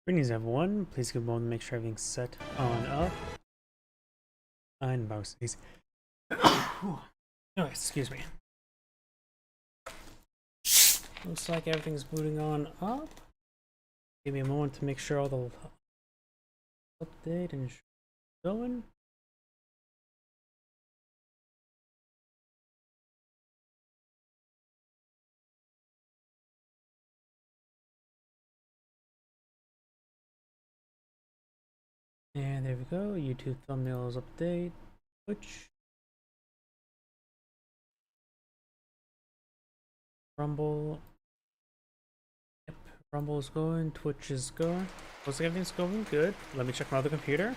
Greetings everyone, please give a moment to make sure everything's set on up. And mouse these. Oh, excuse me. Looks like everything's booting on up. Give me a moment to make sure all the update and going. And there we go. YouTube thumbnails update. Twitch. Rumble. Yep, Rumble's going. Twitch is going. Looks like everything's going good. Let me check my other computer.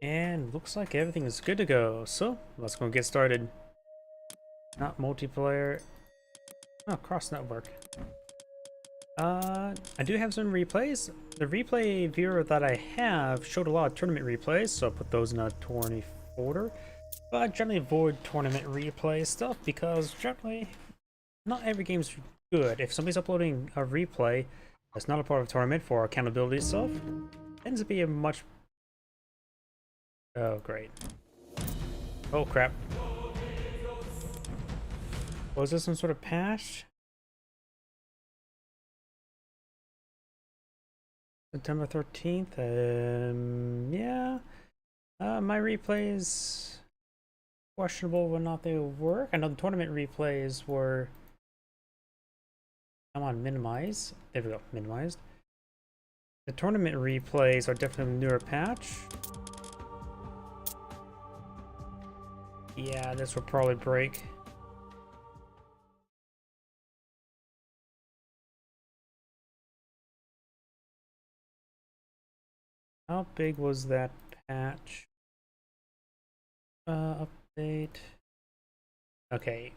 And looks like everything is good to go. So let's go get started. Not multiplayer. Oh, cross network. I do have some replays. The replay viewer that I have showed a lot of tournament replays, so I'll put those in a tourney folder. But I generally avoid tournament replay stuff because generally not every game's good. If somebody's uploading a replay that's not a part of a tournament for accountability stuff, it tends to be a much... Oh, great. Oh, crap. Was this some sort of patch? September 13th? Yeah. My replays... questionable whether or not they work. I know the tournament replays were... Come on, minimize. There we go, minimized. The tournament replays are definitely a newer patch. Yeah, this will probably break. How big was that patch? Update. Okay.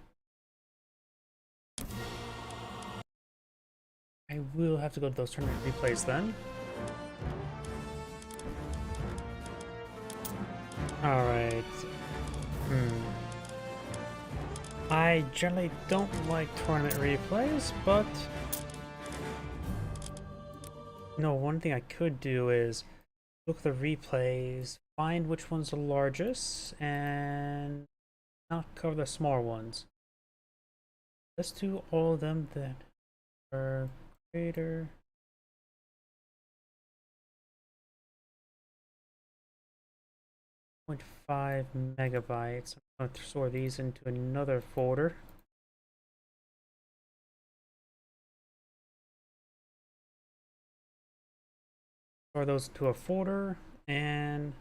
I will have to go to those tournament replays then. Alright. I generally don't like tournament replays, but... No, one thing I could do is look at the replays, find which one's the largest, and not cover the smaller ones. Let's do all of them that are greater. 0.5 megabytes. I'm going to store these into another folder. Store those into a folder, and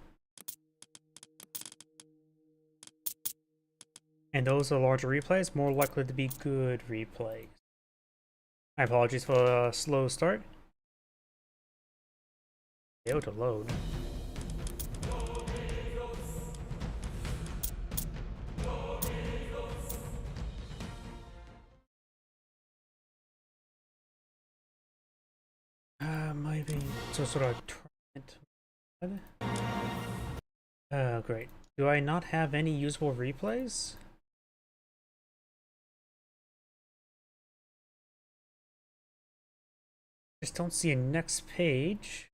those are larger replays, more likely to be good replays. My apologies for a slow start. Fail to load. Maybe some sort of tournament. Great. Do I not have any usable replays? Just don't see a next page.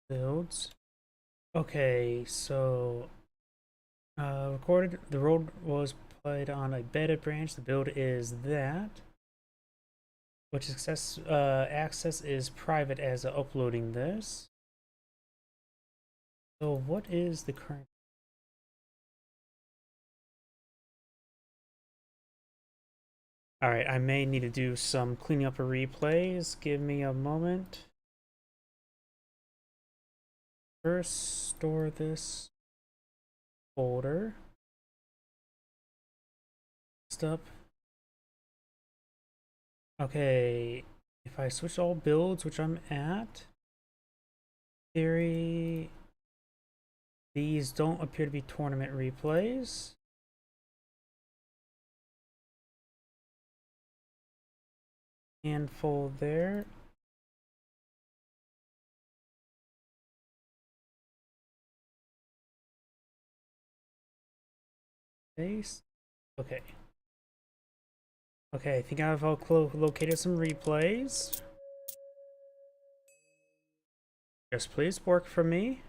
Builds. Okay, so recorded. The road was played on a beta branch. The build is that. Which access is private as uploading this. So what is the current? All right, I may need to do some cleaning up of replays. Give me a moment. First, store this folder. Next up. Okay, If I switch all builds, which I'm at, theory, these don't appear to be tournament replays. Handful there. Base. Okay. Okay, I think I've located some replays. Just please work for me.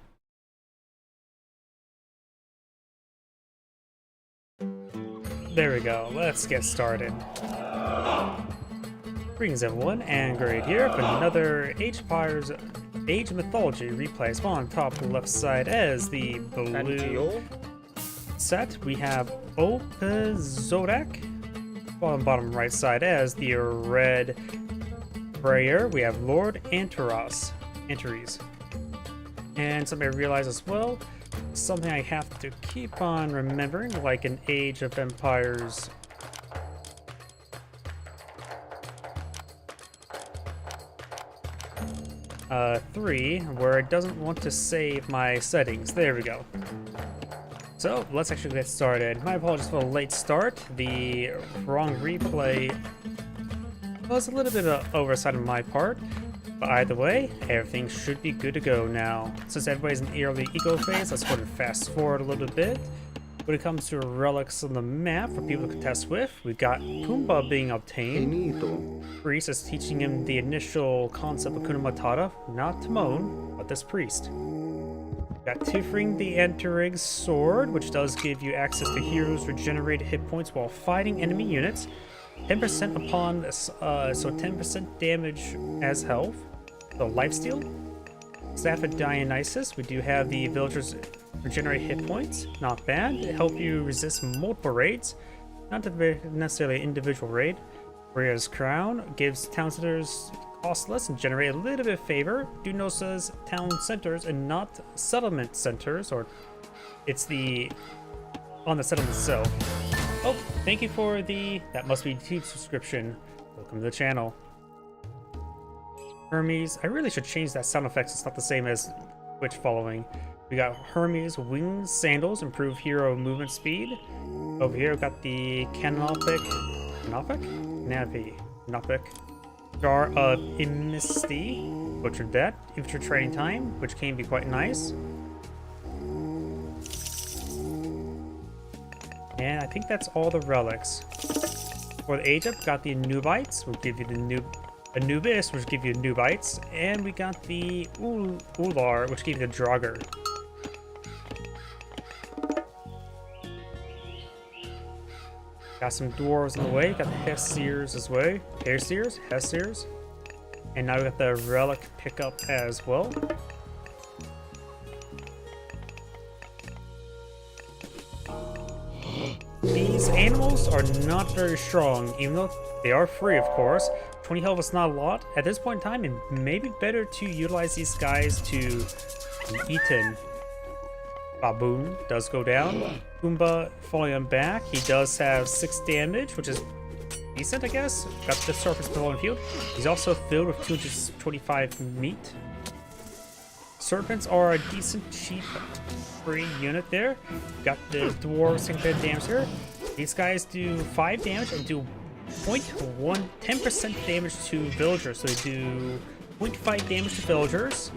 There we go. Let's get started. Greetings everyone, and great here for another Age of Mythology replays. On top left side as the blue set, we have Zodak. On bottom right side as the red Brayer, we have Lord Antares. And something I realized as well, something I have to keep on remembering, like in Age of Empires 3, where it doesn't want to save my settings. There we go. So let's actually get started. My apologies for the late start. The wrong replay was a little bit of oversight on my part, but either way, everything should be good to go now. Since everybody's in the early eco phase, let's go ahead and fast forward a little bit. When it comes to relics on the map for people to contest with, we've got Pumbaa being obtained. Priest is teaching him the initial concept of Kuna Matata, not Timon, but this priest. Got Tifring the Enterig's sword, which does give you access to heroes' regenerated hit points while fighting enemy units. 10% upon this, so 10% damage as health. The lifesteal. Staff of Dionysus, we do have the villagers regenerate hit points. Not bad. To help you resist multiple raids. Not necessarily an individual raid. Whereas Crown gives town centers costless and generate a little bit of favor. Do know says town centers and not settlement centers, or it's the on the settlement itself. Oh, thank you for the that must be YouTube subscription. Welcome to the channel. Hermes, I really should change that sound effects. It's not the same as Twitch following. We got Hermes wings sandals, improve hero movement speed. Over here we got the Canopic Jar of Immisty, butchered that. Infantry training time, which can be quite nice. And I think that's all the relics. For the Age Up, got the Anubites, which give you the Anubis, which give you Nubites, and we got the Ular, which give you the Draugr. Got some dwarves in the way, got the Hessirs as well. Hessirs. And now we got the relic pickup as well. These animals are not very strong, even though they are free, of course. 20 health is not a lot. At this point in time, it may be better to utilize these guys to be eaten. Baboon does go down. Pumbaa falling on back. He does have 6 damage, which is decent, I guess. Got the surface below the field. He's also filled with 225 meat. Serpents are a decent, cheap, free unit there. Got the dwarves taking a bit of damage here. These guys do 5 damage and do 10% damage to villagers. So they do 0.5 damage to villagers.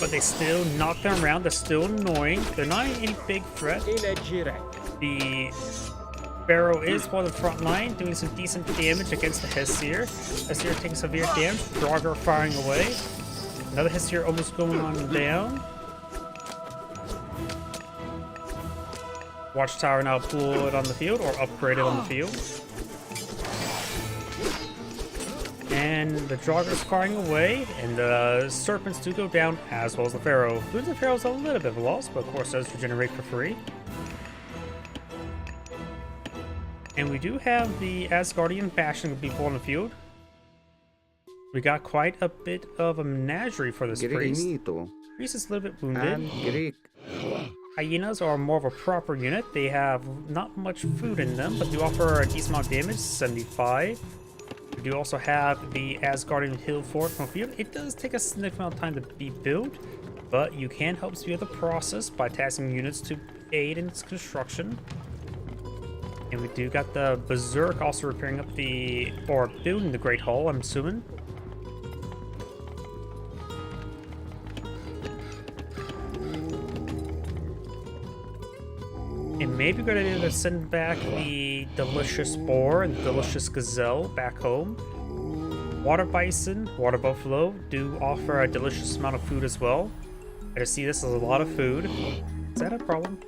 But they still knock them around. They're still annoying. They're not any big threat. The Pharaoh is on the front line, doing some decent damage against the Hessir. Hessir taking severe damage. Draugr firing away. Another Hessir almost going on down. Watchtower now deployed on the field, or upgraded on the field. And the Draugr firing away, and the Serpents do go down, as well as the Pharaoh. Losing the Pharaoh is a little bit of a loss, but of course does regenerate for free. And we do have the Asgardian Bastion with people on the field. We got quite a bit of a menagerie for this priest. Priest is a little bit wounded. Hyenas are more of a proper unit. They have not much food in them, but do offer a decent amount of damage, 75. We do also have the Asgardian Hill Fort from field. It does take a significant amount of time to be built, but you can help speed up the process by tasking units to aid in its construction. And we do got the Berserk also repairing up or building the Great Hall, I'm assuming. It may be a good idea to send back the Delicious Boar and the Delicious Gazelle back home. Water Bison, Water Buffalo do offer a delicious amount of food as well. I just see this as a lot of food. Is that a problem?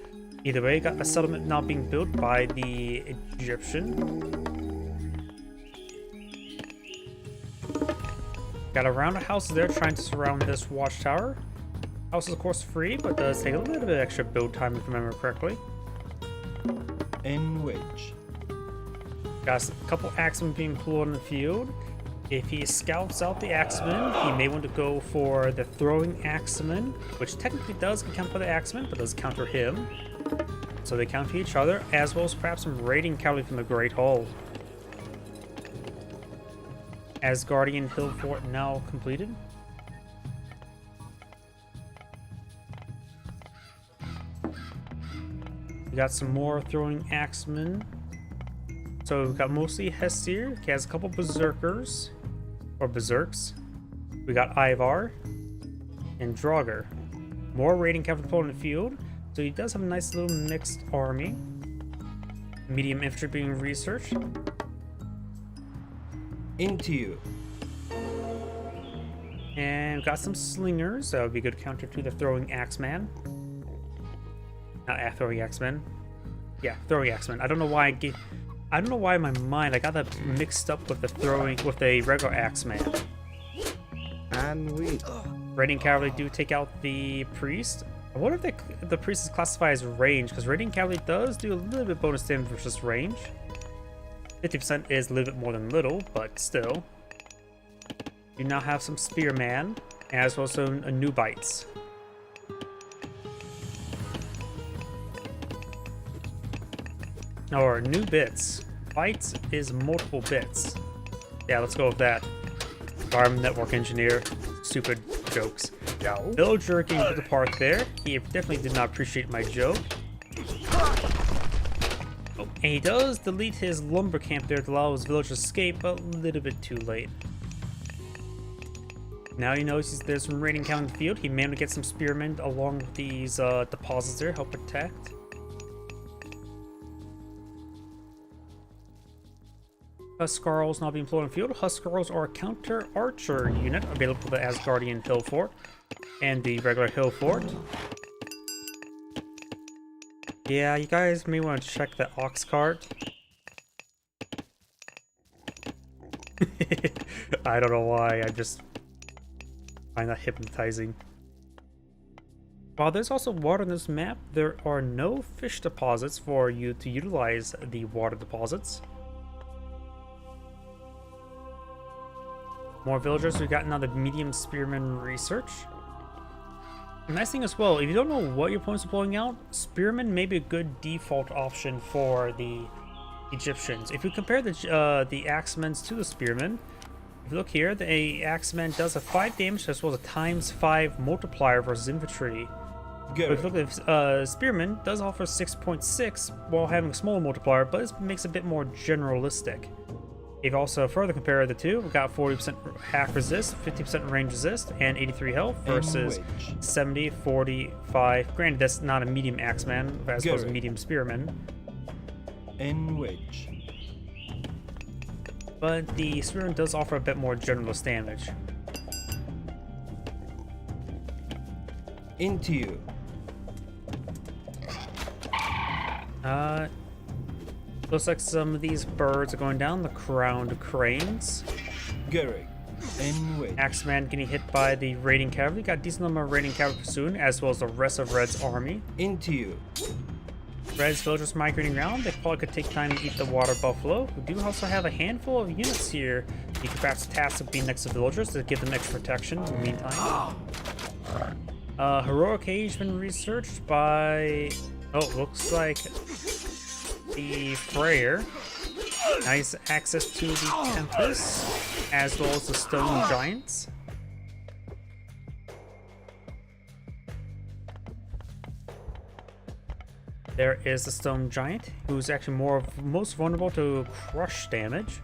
Either way, got a settlement now being built by the Egyptian. Got a round of houses there trying to surround this watchtower. House is of course free, but does take a little bit of extra build time if I remember correctly. In which got a couple axemen being pulled on the field. If he scouts out the axemen, he may want to go for the throwing axemen, which technically does count for the axemen, but does counter him. So they counter each other, as well as perhaps some raiding cavalry from the Great Hall. Asgardian Hill Fort now completed. We got some more throwing axemen. So we've got mostly Hestir. He has a couple berserkers, or berserks. We got Ivar and Draugr. More raiding cavalry pulled in the field. So he does have a nice little mixed army. Medium infantry being researched. Into you. And we've got some slingers. That would be a good counter to the throwing axeman. Not throwing axeman. Yeah, throwing axeman. I don't know why I don't know why in my mind I got that mixed up with a regular axeman. And we Raiding cavalry do take out the priest. I wonder if the priest is classified as range, because raiding cavalry does do a little bit bonus damage versus range. 50% is a little bit more than little, but still. You now have some spearman, as well as some new bites. Or new bits. Bytes is multiple bits. Yeah, let's go with that. Farm network engineer. Stupid jokes. Villager getting to the park there. He definitely did not appreciate my joke. Oh, and he does delete his lumber camp there to allow his village to escape, but a little bit too late. Now he knows there's some raiding count in the field. He managed to get some spearmen along with these deposits there, help protect. Huskarls now being employed in the field. Huskarls are a counter archer unit available for the Asgardian Hill Fort and the regular Hill Fort. Yeah, you guys may want to check the ox cart. I don't know why, I just find that hypnotizing. While there's also water on this map, there are no fish deposits for you to utilize the water deposits. More villagers. We've got another medium spearman research. The nice thing as well, if you don't know what your opponents are pulling out, spearmen may be a good default option for the Egyptians. If you compare the axemen to the spearmen, if you look here, the axeman does a 5 damage as well as a ×5 multiplier versus infantry. But if you look at spearman, does offer 6.6 while having a smaller multiplier, but it makes it a bit more generalistic. If you also further compare the two, we've got 40% half resist, 50% range resist, and 83 health versus 70, 45. Granted, that's not a medium axeman, as opposed to medium spearman. In which? But the spearman does offer a bit more generalist damage. Into you. Looks like some of these birds are going down, the crowned cranes. Gary. In which? Axeman getting hit by the raiding cavalry. Got a decent number of raiding cavalry pursuing, as well as the rest of Red's army. Into you. Red's villagers migrating around. They probably could take time to eat the water buffalo. We do also have a handful of units here. You could perhaps task with being next to villagers to give them extra protection in the meantime. Heroic Age been researched by... Oh, looks like the Freyr. Nice access to the Tempest, as well as the Stone Giants. There is the Stone Giant, who's actually most vulnerable to crush damage.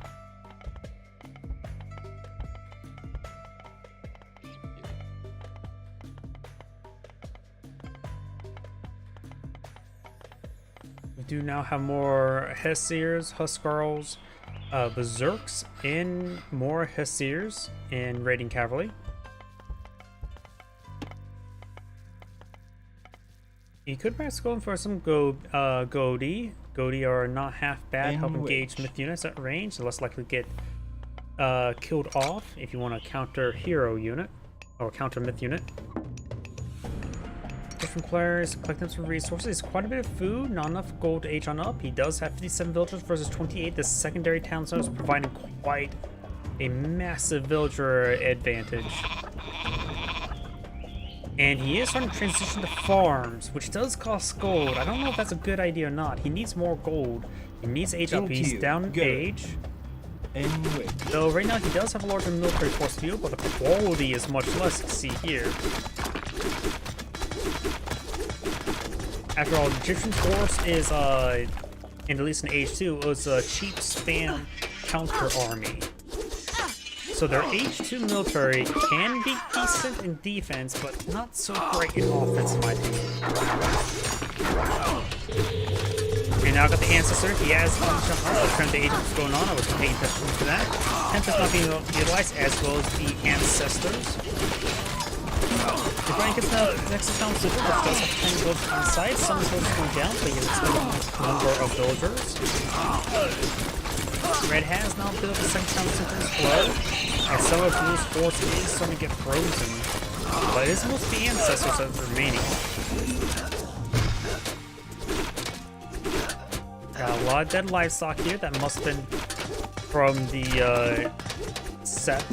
We do now have more Hessiers, Huskarls, Berserks, and more Hessiers in Raiding Cavalry. You could perhaps go in for some Goldie. Goldie are not half bad, help engage myth units at range, less likely to get killed off if you want to counter hero unit or counter myth unit. Different players collecting some resources. Quite a bit of food, not enough gold to age on up. He does have 57 villagers versus 28. The secondary town zone is providing quite a massive villager advantage. And he is starting to transition to farms, which does cost gold. I don't know if that's a good idea or not. He needs more gold. He needs age up. He's down in age. Though right now he does have a larger military force field, but the quality is much less to see here. After all, the Egyptian force is, and at least in age 2, was a cheap spam counter army. So their age 2 military can be decent in defense, but not so great in offense, in my opinion. And now I got the Ancestor. He has turned the age of what's going on. I was paying attention to that. Tempest not being utilized, as well as the Ancestors. If Brian gets the next account super, which does have 10 villagers on site, some villagers going down, but he has a number of villagers. Red has now built a second town center as well, and some of Blue's force is starting to get frozen, but it is mostly the Ancestors that are remaining. Got a lot of dead livestock here that must have been from the set.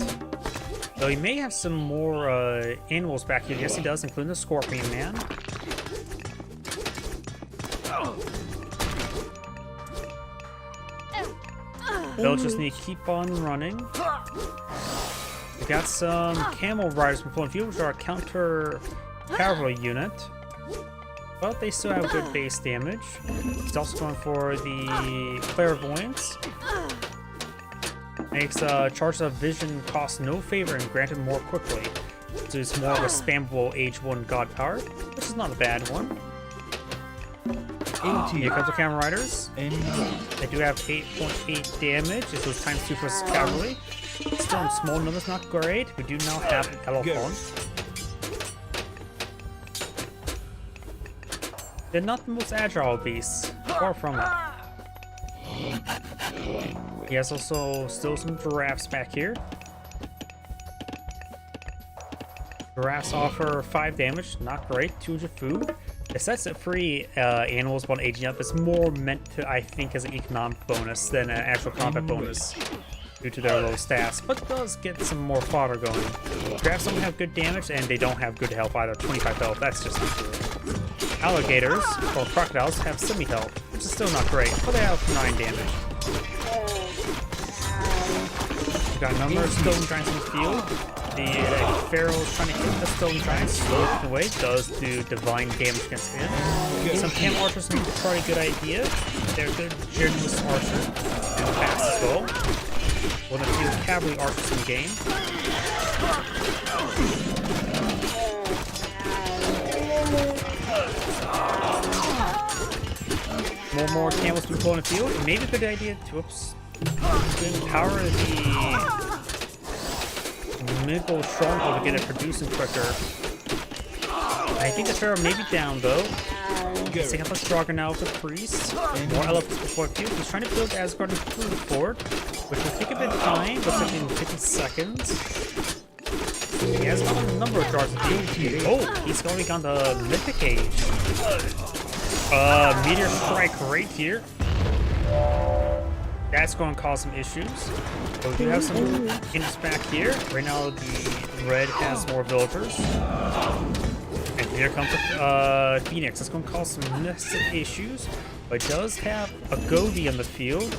Though he may have some more animals back here. Yes, he does, including the Scorpion Man. They'll just need to keep on running. We got some Camel Riders from Flown Field, which are a counter cavalry unit. But they still have good base damage. He's also going for the Clairvoyance. Makes charge of vision cost no favor and granted more quickly. So it's more of a spammable age 1 god power, which is not a bad one. Here comes the Camel Riders. They do have 8.8 damage. This was times 2 for cavalry. Still in small numbers, not great. We do now have an Elephant. They're not the most agile beasts, far from it. He has also still some giraffes back here. Giraffes offer 5 damage, not great. 200 food. It sets it free animals upon aging up. It's more meant to, I think, as an economic bonus than an actual combat bonus due to their low stats, but does get some more fodder going. Giraffes don't have good damage, and they don't have good health either. 25 health, that's just not good. Alligators, or crocodiles, have semi-health, which is still not great, but they have 9 damage. We've got a number of stone giants in the field. The Pharaoh's trying to hit the stone giants, slow it away, does do divine damage against him. Some camel archers make probably a good idea. They're good generous archers, and fast as well. One of the few cavalry archers in the game. More camels to be pulling the field. It may be a good idea to empower the Middle Stronghold to get it producing quicker. I think the Pharaoh may be down though. He's taking up a stronger now with the priest. More elephants before field. He's trying to build Asgard and food fort, which will take a bit of time, looks like in 50 seconds. He has a number of jars of food. Oh, he's going on the Mythic Age. Meteor strike right here. That's going to cause some issues. So we do have some units back here. Right now, the red has more villagers. And here comes the Phoenix. That's going to cause some massive issues. But it does have a Goldie on the field.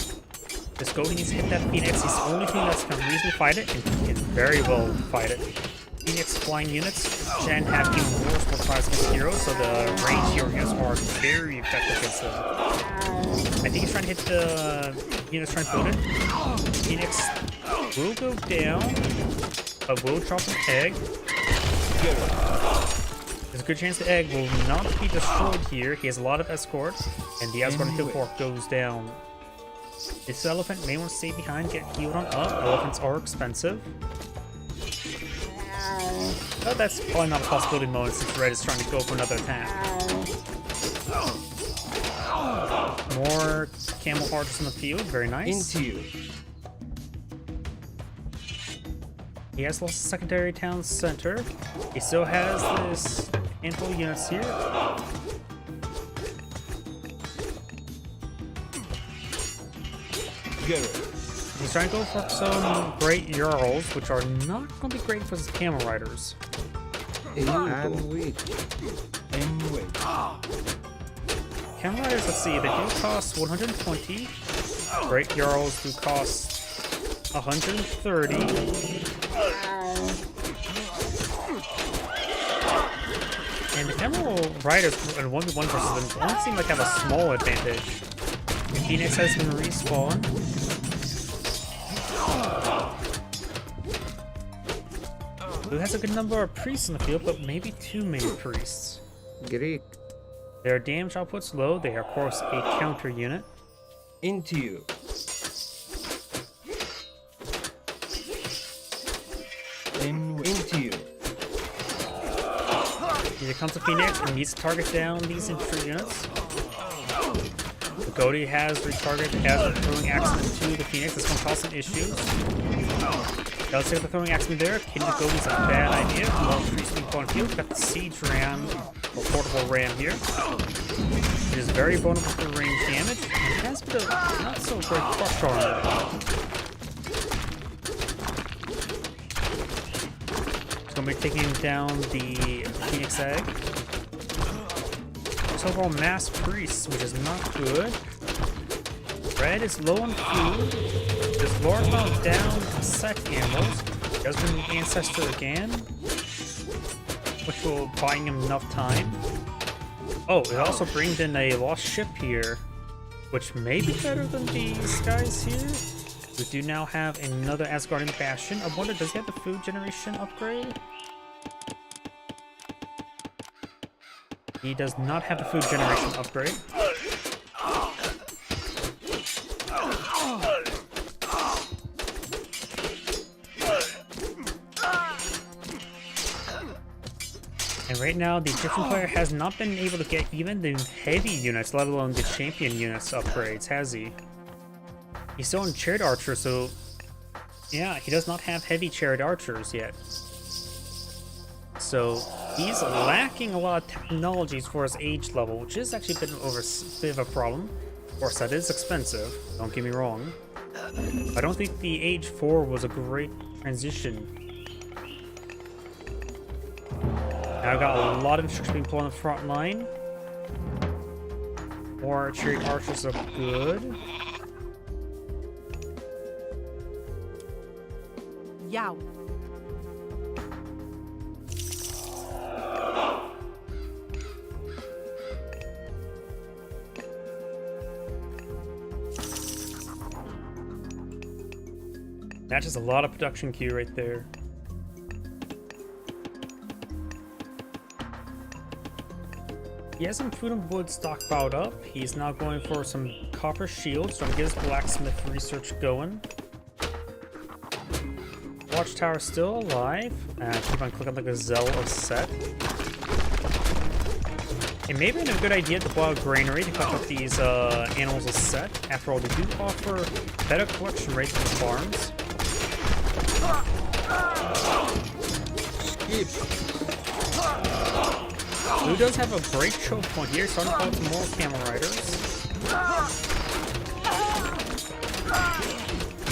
This goat needs to hit that Phoenix. He's the only thing that's going to reasonably fight it, and he can very well fight it. Phoenix flying units can have even more surprise against heroes, so the range hero units are very effective against them. I think he's trying to hit the units trying to build it. Phoenix will go down, but will drop an egg. There's a good chance the egg will not be destroyed here. He has a lot of escort, and the escort and Hillfork goes down. This elephant may want to stay behind, get healed on up. Elephants are expensive. But that's probably not a possibility moment since Red is trying to go for another attack. More camel archers in the field, very nice. Into you. He has lost the secondary town center. He still has this handful of units here. He's trying to go for some great Jarls, which are not going to be great for his camel riders. And wait. Camel riders, let's see, they do cost 120. Great Jarls do cost 130. And the camel riders in 1v1 versus them don't seem like have a small advantage. The Phoenix has been respawned. Blue has a good number of priests in the field, but maybe too many priests. Greek. Their damage output's low. They are, of course, a counter unit. Into you. Into you. Here comes the Phoenix and needs to target down these infantry units. The Goaty has retargeted, has a throwing axe into the Phoenix. That's going to cause some issues. Let's take the throwing axe there. Killing the Goaty's a bad idea. More priests being put on field. Got the siege ram, or portable ram here. It is very vulnerable to range damage. It has a bit of not so great crush armor. It's going to be taking down the Phoenix egg. There's overall mass priests, which is not good. Red is low on food. There's large amount down set animals. Does bring the ancestor again, which will buy him enough time. Oh, it also brings in a lost ship here, which may be better than these guys here. We do now have another Asgardian Bastion. I wonder, does he have the food generation upgrade? He does not have the food generation upgrade. And right now, the Egyptian player has not been able to get even the heavy units, let alone the champion units upgrades, has he? He's still in chariot archer, so yeah, he does not have heavy chariot archers yet. So he's lacking a lot of technologies for his age level, which is actually a bit of a problem. Of course, that is expensive, don't get me wrong. I don't think the age 4 was a great transition. Now I've got a lot of instructions being pulled on the front line. More chariot archers are good. Yow. That's just a lot of production queue right there. He has some food and wood stockpiled up. He's now going for some copper shields, trying to get his blacksmith research going. Watchtower still alive. Keep on clicking the Gazelle of Set. It may have been a good idea to blow out Granary to cut up these animals of Set. After all, they do offer better collection rates than the farms. Blue does have a great choke point here, starting to pull some more camel riders.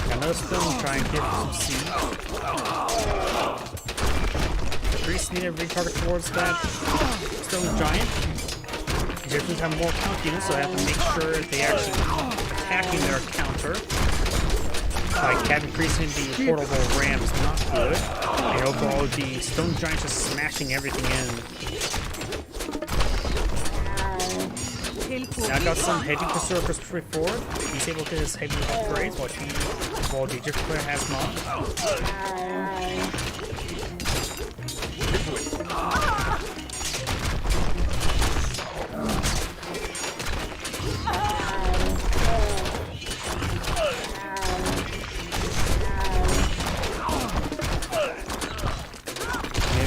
Got another stone trying to get some siege. The priests need to retarget towards that stone giant. Egyptians have more count units, so they have to make sure they actually attacking their counter. like having increasing the portable RAM is not good. And overall, the Stone Giant's just smashing everything in. Now I got some heavy pursuer Christopher forward. He's able to get his heavy upgrades while the different player has not.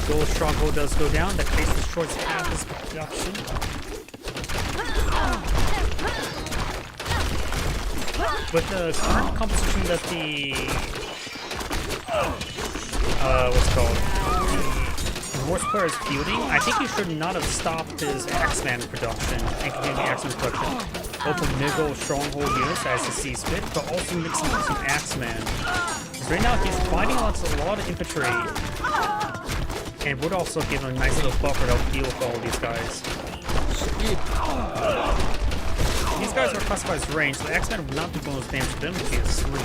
Gold stronghold does go down. That case destroys half his production. With the current composition that the what's it called? The worst player is fielding, I think he should not have stopped his Axeman production and continued the Axeman production. Both from Niggle stronghold units as he sees fit, but also mixing with some Axeman. Right now he's fighting a lot of infantry. And would also give him a nice little buffer to help deal with all of these guys. These guys are classified as range, so the X-Men would not be doing those damage to them if he is asleep.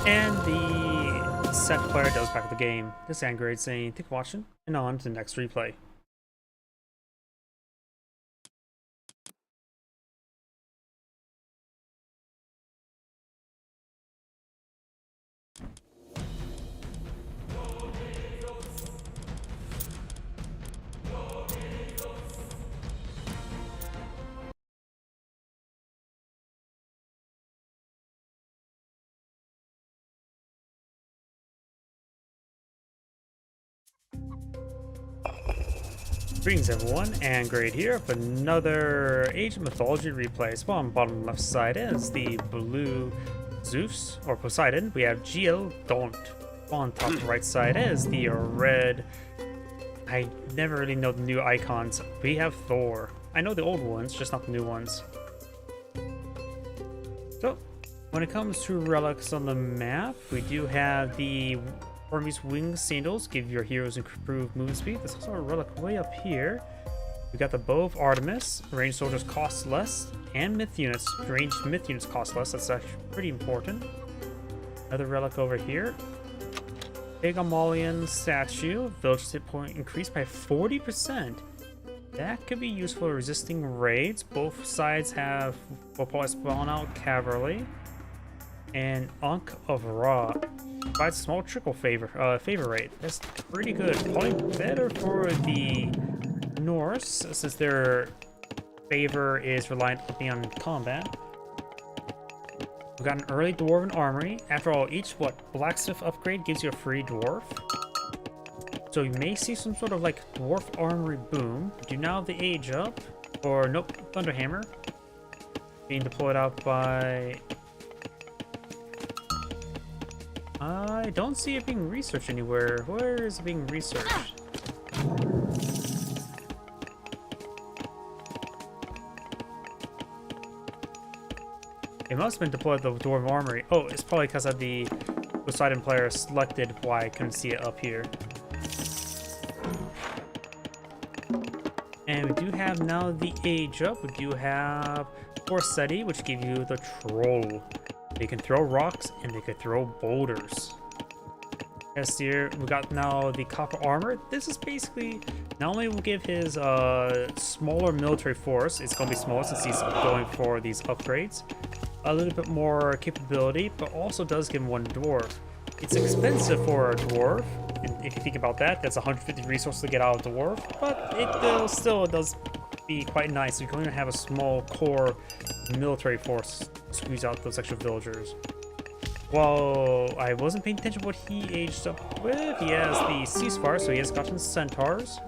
And the second player does back up the game. This is Angrade saying, thank you for watching, and on to the next replay. Greetings everyone, and Grade here for another Age of Mythology replay. So on the bottom left side is the blue Zeus, or Poseidon. We have GL Daunt. On top right side is the red... I never really know the new icons. We have Thor. I know the old ones, just not the new ones. So, when it comes to relics on the map, we do have the Hermes Wing Sandals, give your heroes improved movement speed. There's also a relic way up here. We got the Bow of Artemis. Ranged soldiers cost less, and myth units. Ranged myth units cost less. That's actually pretty important. Another relic over here. Big Amalian statue. Village hit point increased by 40%. That could be useful for resisting raids. Both sides will probably spawn out cavalry. And Ankh of Ra provides a small trickle favor rate. That's pretty good. Probably better for the Norse, since their favor is reliant on combat. We got an early Dwarven Armory. After all, each blacksmith upgrade gives you a free dwarf. So you may see some sort of like dwarf armory boom. Do now have the age up, or nope, Thunderhammer being deployed out by. I don't see it being researched anywhere. Where is it being researched? It must have been deployed to the Dwarven Armory. Oh, it's probably because of the Poseidon player selected why I couldn't see it up here. And we do have now the age up. We do have Forseti, which give you the Troll. They can throw rocks and they can throw boulders. Yes, here we got now the copper armor. This is basically not only will give his smaller military force, it's going to be smaller since he's going for these upgrades, a little bit more capability, but also does give him one dwarf. It's expensive for a dwarf, and if you think about that, that's 150 resources to get out of the dwarf, but it still does be quite nice. You can even have a small core military force squeeze out those extra villagers. Well, I wasn't paying attention to what he aged up with. He has the ceasefire, so he has gotten centaurs,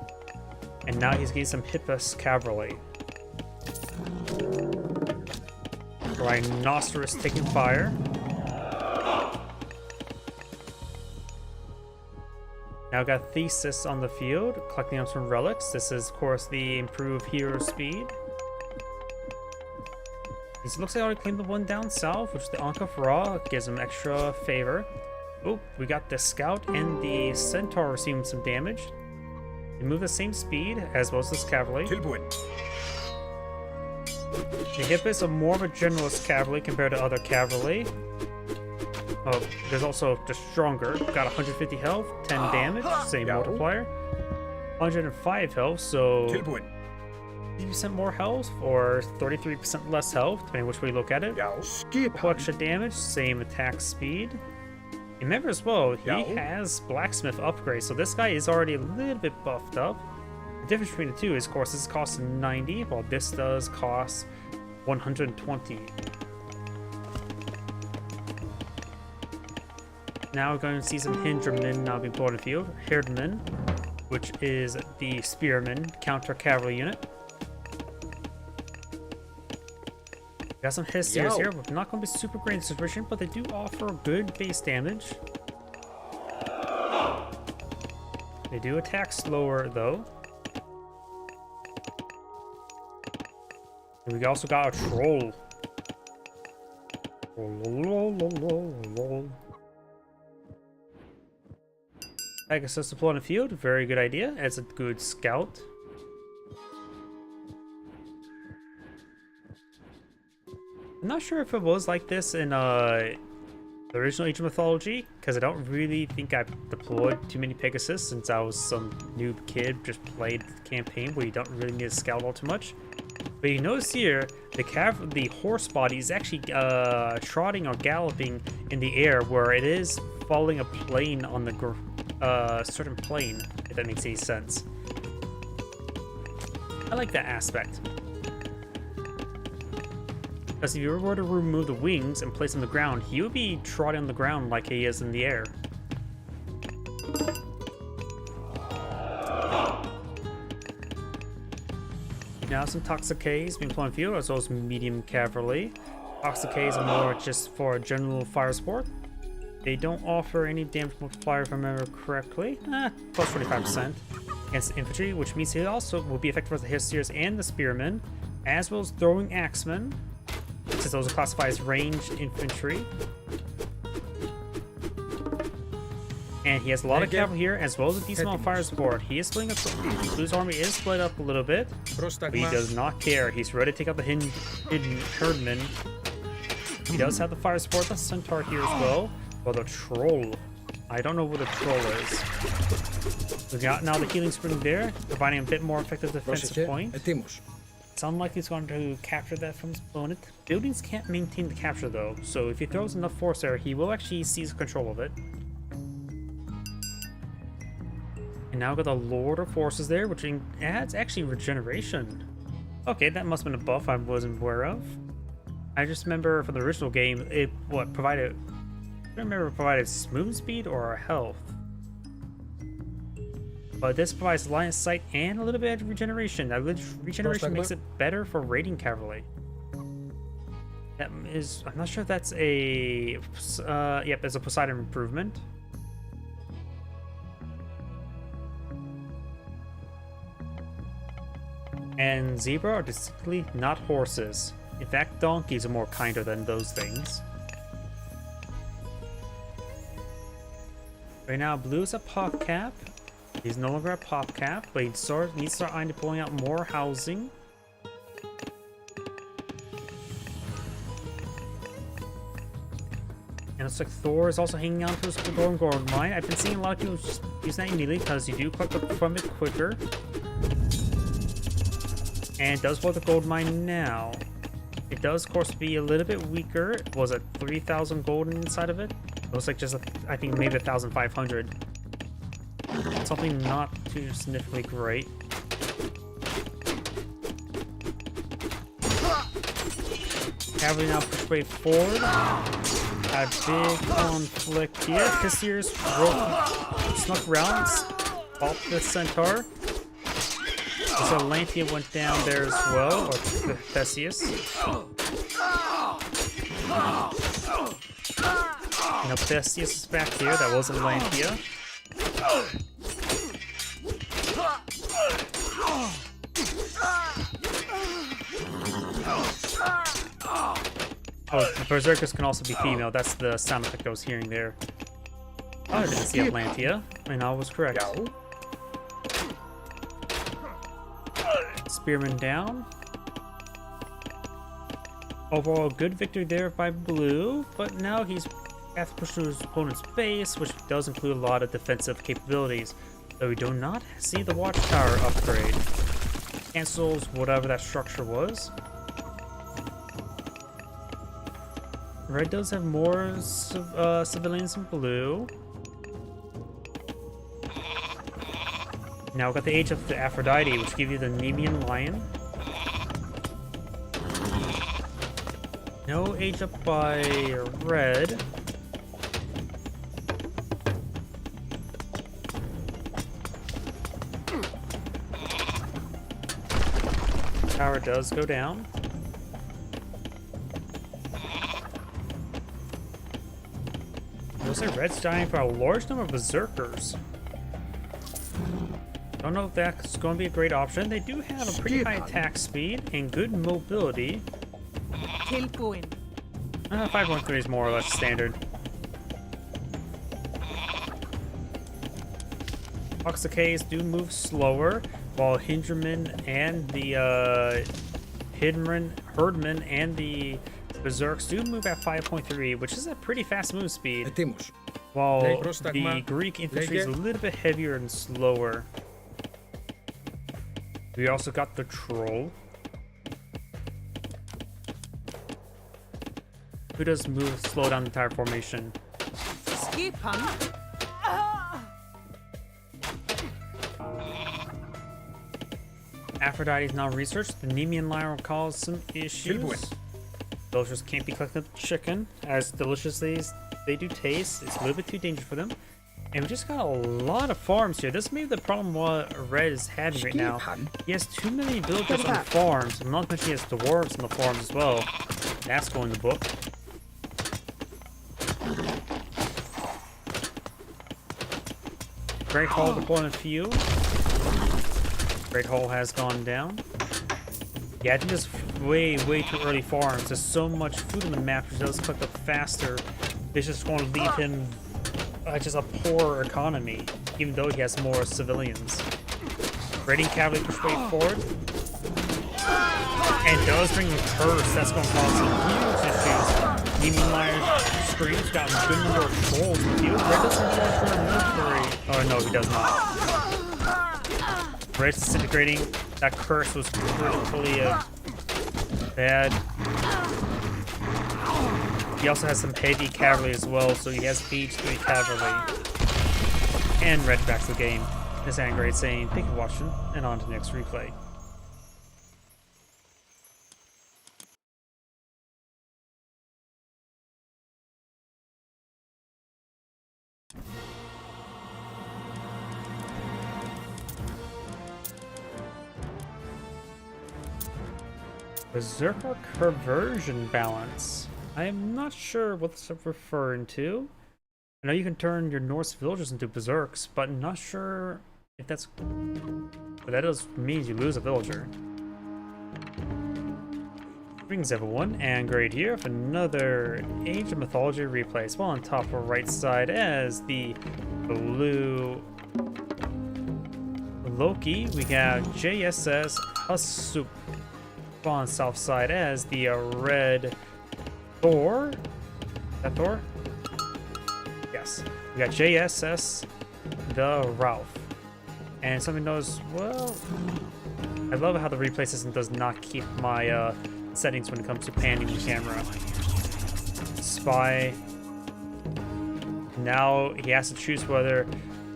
and now he's getting some Hippus cavalry. Rhinoceros taking fire. Now got Thesis on the field, collecting up some relics. This is, of course, the improved hero speed. This looks like I already claimed the one down south, which is the Ankh of Ra, gives him extra favor. Oh, we got the Scout and the Centaur receiving some damage. They move the same speed as well as this cavalry. Tilbúin. The Hippos are more of a generalist cavalry compared to other cavalry. Oh, there's also the stronger. Got 150 health, 10 damage, same Yeah. multiplier. 105 health, so Tilbúin. 50% more health or 33% less health, depending which way you look at it. Já. Couple extra damage, same attack speed. Remember as well, he Yeah. has blacksmith upgrade, so this guy is already a little bit buffed up. The difference between the two is, of course, this costs 90, while this does cost 120. Now we're going to see some Hindermen now being put on the field. Herdmen, which is the spearmen counter cavalry unit. Got some Hessiers here, but not going to be super great in this situation, but they do offer good base damage. They do attack slower though. And we also got a troll. Pegasus deployed on the field, very good idea. As a good scout. I'm not sure if it was like this in the original Age of Mythology, because I don't really think I've deployed too many Pegasus since I was some noob kid, just played the campaign where you don't really need to scout all too much. But you notice here, the horse body is actually trotting or galloping in the air, where it is following a plane on the certain plane, if that makes any sense. I like that aspect. Because if you were to remove the wings and place them on the ground, he would be trotting on the ground like he is in the air. Now some Toxicates being put on field, as well as medium cavalry. Toxicates are more just for general fire support. They don't offer any damage multiplier if I remember correctly. Plus 25% against infantry, which means they also will be effective for the Hessiers and the Spearmen, as well as throwing axemen, since those are classified as ranged infantry. And he has a lot of cavalry here, as well as a decent amount of fire support. He is splitting up. Blue's army is split up a little bit, but he does not care. He's ready to take out the hidden herdmen. He does have the fire support, the centaur here as well. Well, the troll. I don't know where the troll is. We got now the healing spring there, providing a bit more effective defensive point. It's unlikely he's going to capture that from his opponent. Buildings can't maintain the capture though, so if he throws enough force there, he will actually seize control of it. And now we've got the Lord of Forces there, which adds actually regeneration. Okay, that must have been a buff I wasn't aware of. I just remember from the original game, it provided. I don't remember if it provided smooth speed or health. But this provides line of sight and a little bit of regeneration. Now, regeneration makes it better for raiding cavalry. That is, I'm not sure if that's a, yep, it's a Poseidon improvement. And zebra are distinctly not horses. In fact, donkeys are more kinder than those things. Right now, blue's at pop cap. He's no longer at pop cap, but he needs to start eyeing pulling out more housing. And it's like Thor is also hanging out to his gold mine. I've been seeing a lot of people just using that immediately because you do collect from it quicker. And it does blow the gold mine now. It does, of course, be a little bit weaker. Was it 3,000 gold inside of it? It looks like just, I think, maybe 1,500. Something not too significantly great. Cavalry now push way forward. A big conflict here. Hessiers snuck around, off the centaur. So Lantia went down there as well, or Theseus. Now Theseus is back here, that wasn't Lantia. Oh, the Berserkers can also be female, that's the sound effect I was hearing there. Oh, I didn't see Atlantia, and I was correct. Spearman down. Overall, good victory there by blue, but now he's has to push through his opponent's base, which does include a lot of defensive capabilities. Though we do not see the watchtower upgrade. Cancels whatever that structure was. Red does have more civilians in blue. Now we've got the Age of the Aphrodite, which gives you the Nemean Lion. No age up by red. Tower does go down. Looks like red's dying for a large number of berserkers. Don't know if that's going to be a great option. They do have a pretty high attack speed and good mobility. 5.3 is more or less standard. Oxacays do move slower, while Herdman and the Herdman and the Berserks do move at 5.3, which is a pretty fast move speed. While the Greek infantry is a little bit heavier and slower. We also got the Troll, who does slow down the entire formation. Aphrodite is now researched. The Nemean Lion will cause some issues. Villagers can't be collecting the chicken. As delicious as they do taste, it's a little bit too dangerous for them. And we just got a lot of farms here. This may be the problem what Red is having right now. He has too many villagers on the farms, and not to mention he has dwarves on the farms as well. That's going in the book. Great Hall deploying a few. Great Hall has gone down. Yeah, I think this is way too early farms. There's so much food on the map, which does collect up faster. It's just going to leave him just a poor economy, even though he has more civilians. Raiding cavalry push way forward. And does bring the curse. That's going to cause some huge issues. Nemean Lion Scream's got a good number of trolls with you. Red doesn't charge for a military. Oh no, he does not. Red's disintegrating. That curse was critically bad. He also has some heavy cavalry as well, so he has Page 3 cavalry. And Red back to the game. This is Great saying thank you for watching, and on to the next replay. Berserker conversion balance. I am not sure what this is referring to. I know you can turn your Norse villagers into berserks, but I'm not sure if that's... But that does means you lose a villager. Greetings everyone, and great here with another Age of Mythology replay. As well on top or right side as the blue Loki, we have JSS Hasup. On south side as the red Thor. Is that Thor? Yes. We got JSS the Ralph. And something knows, well, I love how the replay system does not keep my settings when it comes to panning the camera. Spy. Now he has to choose whether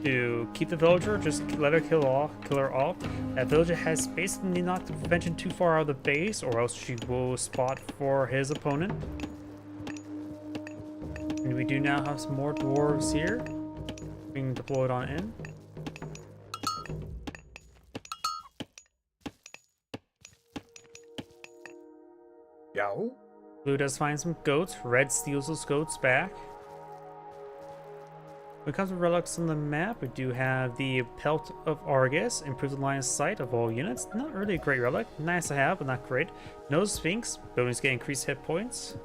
to keep the villager or just let her kill her off. That villager has basically not to venture too far out of the base, or else she will spot for his opponent. And we do now have some more dwarves here being deployed on in. Yow. Blue does find some goats. Red steals those goats back. When it comes to relics on the map, we do have the Pelt of Argus, improves the line of sight of all units. Not really a great relic, nice to have, but not great. No Sphinx, buildings get increased hit points.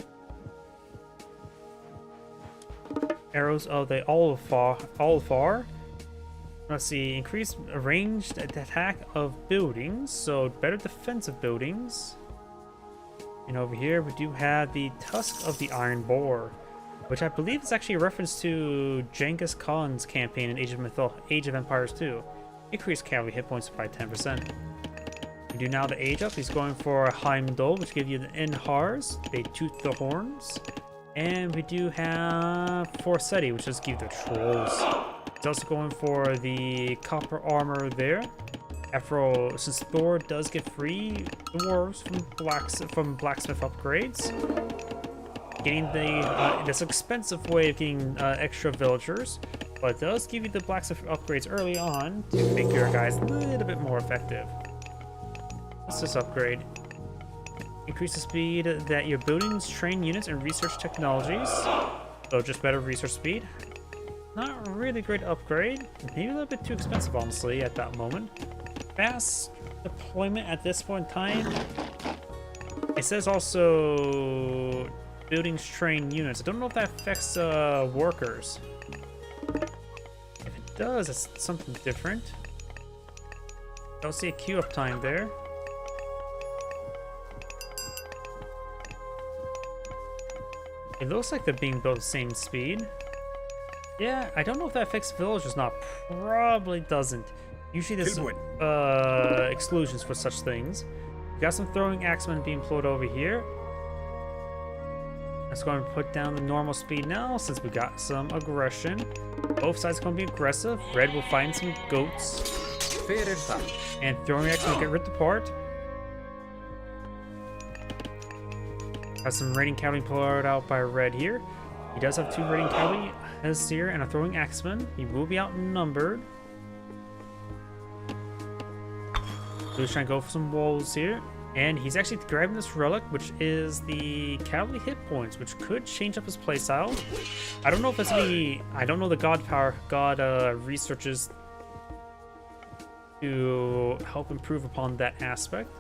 Arrows of the Olafar. Let's see, increased ranged attack of buildings, so better defensive buildings. And over here we do have the Tusk of the Iron Boar, which I believe is actually a reference to Genghis Khan's campaign in Age of Empires 2. Increased cavalry hit points by 10%. We do now the age up. He's going for Heimdall, which give you the Inhars. They toot the horns. And we do have Forseti, which just give the trolls. He's also going for the copper armor there. After all, since Thor does get free dwarves from blacksmith upgrades, getting the this expensive way of getting extra villagers, but it does give you the blacksmith upgrades early on to make your guys a little bit more effective. What's this upgrade? Increase the speed that your buildings, train units, and research technologies. So just better research speed. Not a really great upgrade. Maybe a little bit too expensive, honestly, at that moment. Fast deployment at this point in time. It says also buildings, train units. I don't know if that affects workers. If it does, it's something different. Don't see a queue up time there. It looks like they're being built at the same speed. Yeah, I don't know if that affects villagers or not. Probably doesn't. Usually there's exclusions for such things. We got some throwing axemen being employed over here. Let's go and put down the normal speed now since we got some aggression. Both sides are going to be aggressive. Red will find some goats. And throwing axemen will get ripped apart. Got some raiding cavalry pulled out by Red here. He does have 2 raiding cavalry as here and a throwing axeman. He will be outnumbered. Blue's trying to go for some wolves here. And he's actually grabbing this relic, which is the cavalry hit points, which could change up his playstyle. I don't know if there's any. I don't know the god researches to help improve upon that aspect.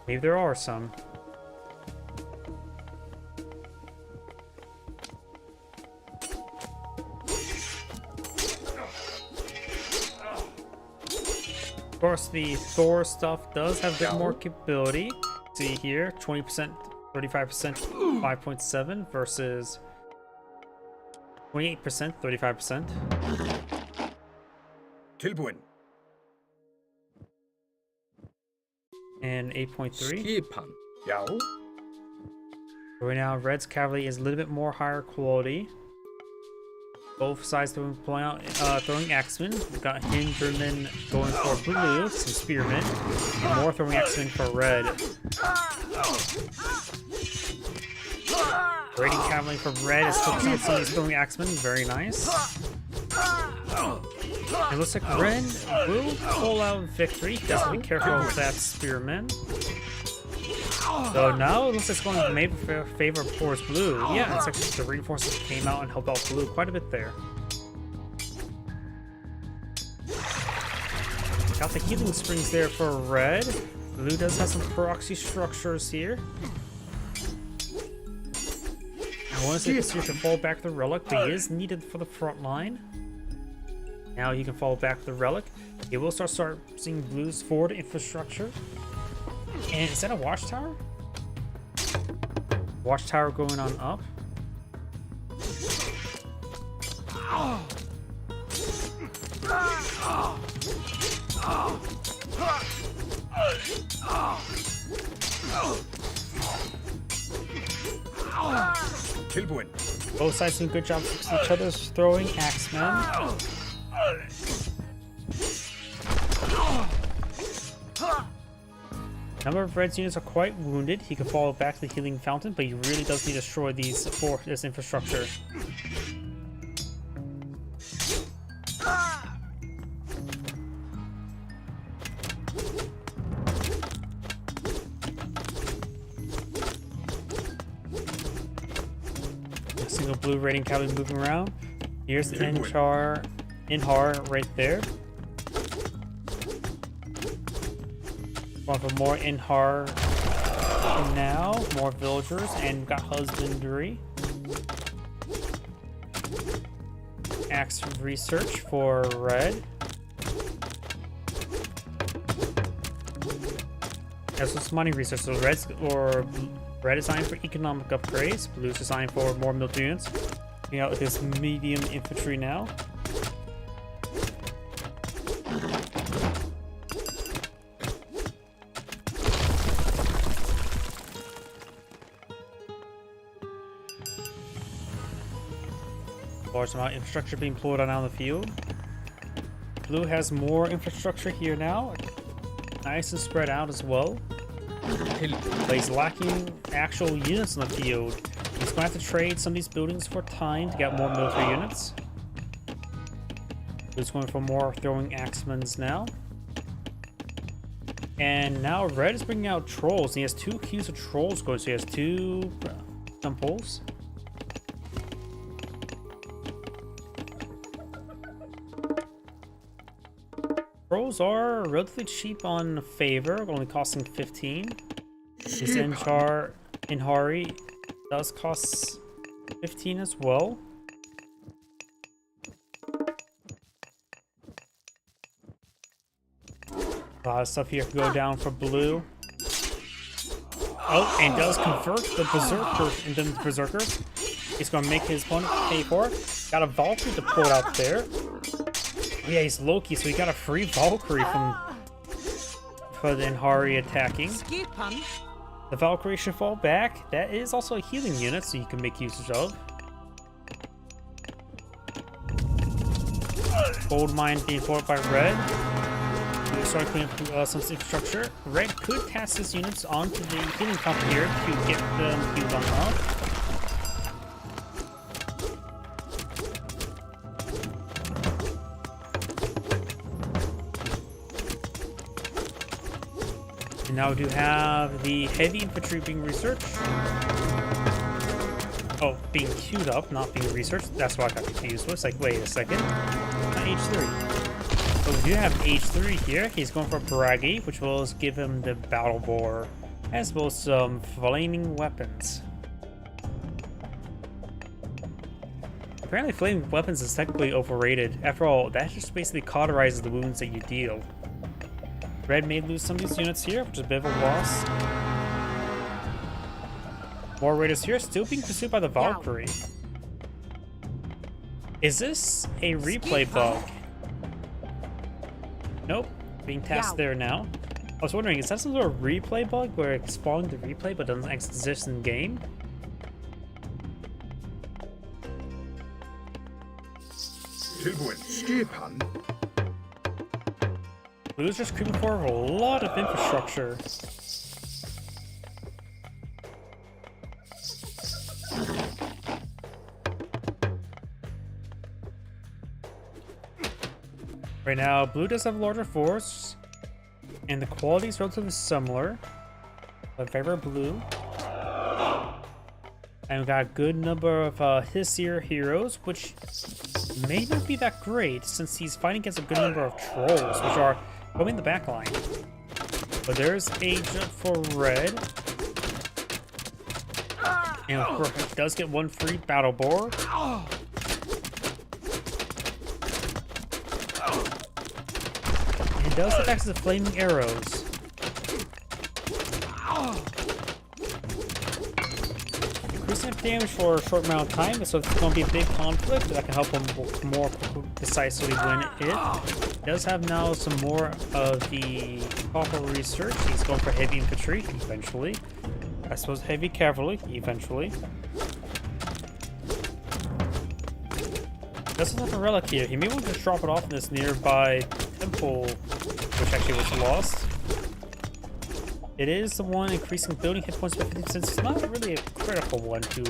Maybe there are some. Of course, the Thor stuff does have a bit more capability. See here, 20%, 35%, 5.7 versus 28%, 35%. Tilbuin. And 8.3. Skipan. Ja. Right now, Red's cavalry is a little bit more higher quality. Both sides throwing axemen. We've got Hinderman going for blue, some spearmen, and more throwing axemen for red. Raiding cavalry for red is focusing on some of these throwing axemen. Very nice. It looks like red will pull out victory. Definitely be careful with that spearman. So now it looks like it's going maybe in favor of Force Blue. Yeah, it's actually the reinforcements came out and helped out Blue quite a bit there. Got the healing springs there for Red. Blue does have some proxy structures here. I want to say this here to fall back the relic, but he is needed for the front line. Now he can fall back the relic. He will start seeing Blue's forward infrastructure. And is that a watchtower? Watchtower going on up. Tilbuin. Both sides doing a good job fixing each other's throwing axemen. Number of Red's units are quite wounded. He can fall back to the healing fountain, but he really does need to destroy this infrastructure. A single blue raiding cavalry moving around. Here's the Inhar right there. Going for more Inhar now, more villagers, and we've got husbandry. Axe research for Red. As with mining research, so red is designed for economic upgrades, blue is designed for more military units. Looking out with this medium infantry now. Large amount of infrastructure being pulled on the field. Blue has more infrastructure here now. Nice and spread out as well. But he's lacking actual units in the field. He's going to have to trade some of these buildings for time to get more military units. He's going for more throwing axemans now. And now red is bringing out trolls. He has 2 queues of trolls going, so he has 2 temples. Trolls are relatively cheap on favor, only costing 15. This Inhari does cost 15 as well. A lot of stuff here can go down for blue. Oh, and does convert the berserker into berserkers. He's gonna make his opponent pay for it. Got a Valkyrie to pull it out there. Yeah, he's Loki, so he got a free Valkyrie for the Inhari attacking. The Valkyrie should fall back. That is also a healing unit, so you can make usage of. Gold mine being fought by red. We'll start cleaning up some infrastructure. Red could task his units onto the healing pump here to get them healed on up. Now we do have the heavy infantry being researched. Oh, being queued up, not being researched. That's why I got confused with. It's like, wait a second. Not H3. So we do have H3 here. He's going for Bragi, which will give him the battle boar, as well as some flaming weapons. Apparently flaming weapons is technically overrated. After all, that just basically cauterizes the wounds that you deal. Red may lose some of these units here, which is a bit of a loss. More raiders here, still being pursued by the Valkyrie. Is this a replay bug? Nope, being tasked there now. I was wondering, is that some sort of replay bug where it's spawning the replay but doesn't exist in game? Blue's just creeping for a lot of infrastructure. Right now, blue does have a larger force, and the quality is relatively similar. But favor blue. And we've got a good number of Hisier heroes, which may not be that great since he's fighting against a good number of trolls, which are going in the back line. But there's a jump for red. And of course, it does get 1 free battle boar. It does have access to flaming arrows. Increasing damage for a short amount of time, so it's going to be a big conflict that can help him more decisively win it. Does have now some more of the copper research. He's going for heavy infantry eventually. I suppose heavy cavalry eventually. Doesn't have a relic here. He may want to just drop it off in this nearby temple, which actually was lost. It is the one increasing building hit points by 50%. It's not really a critical one to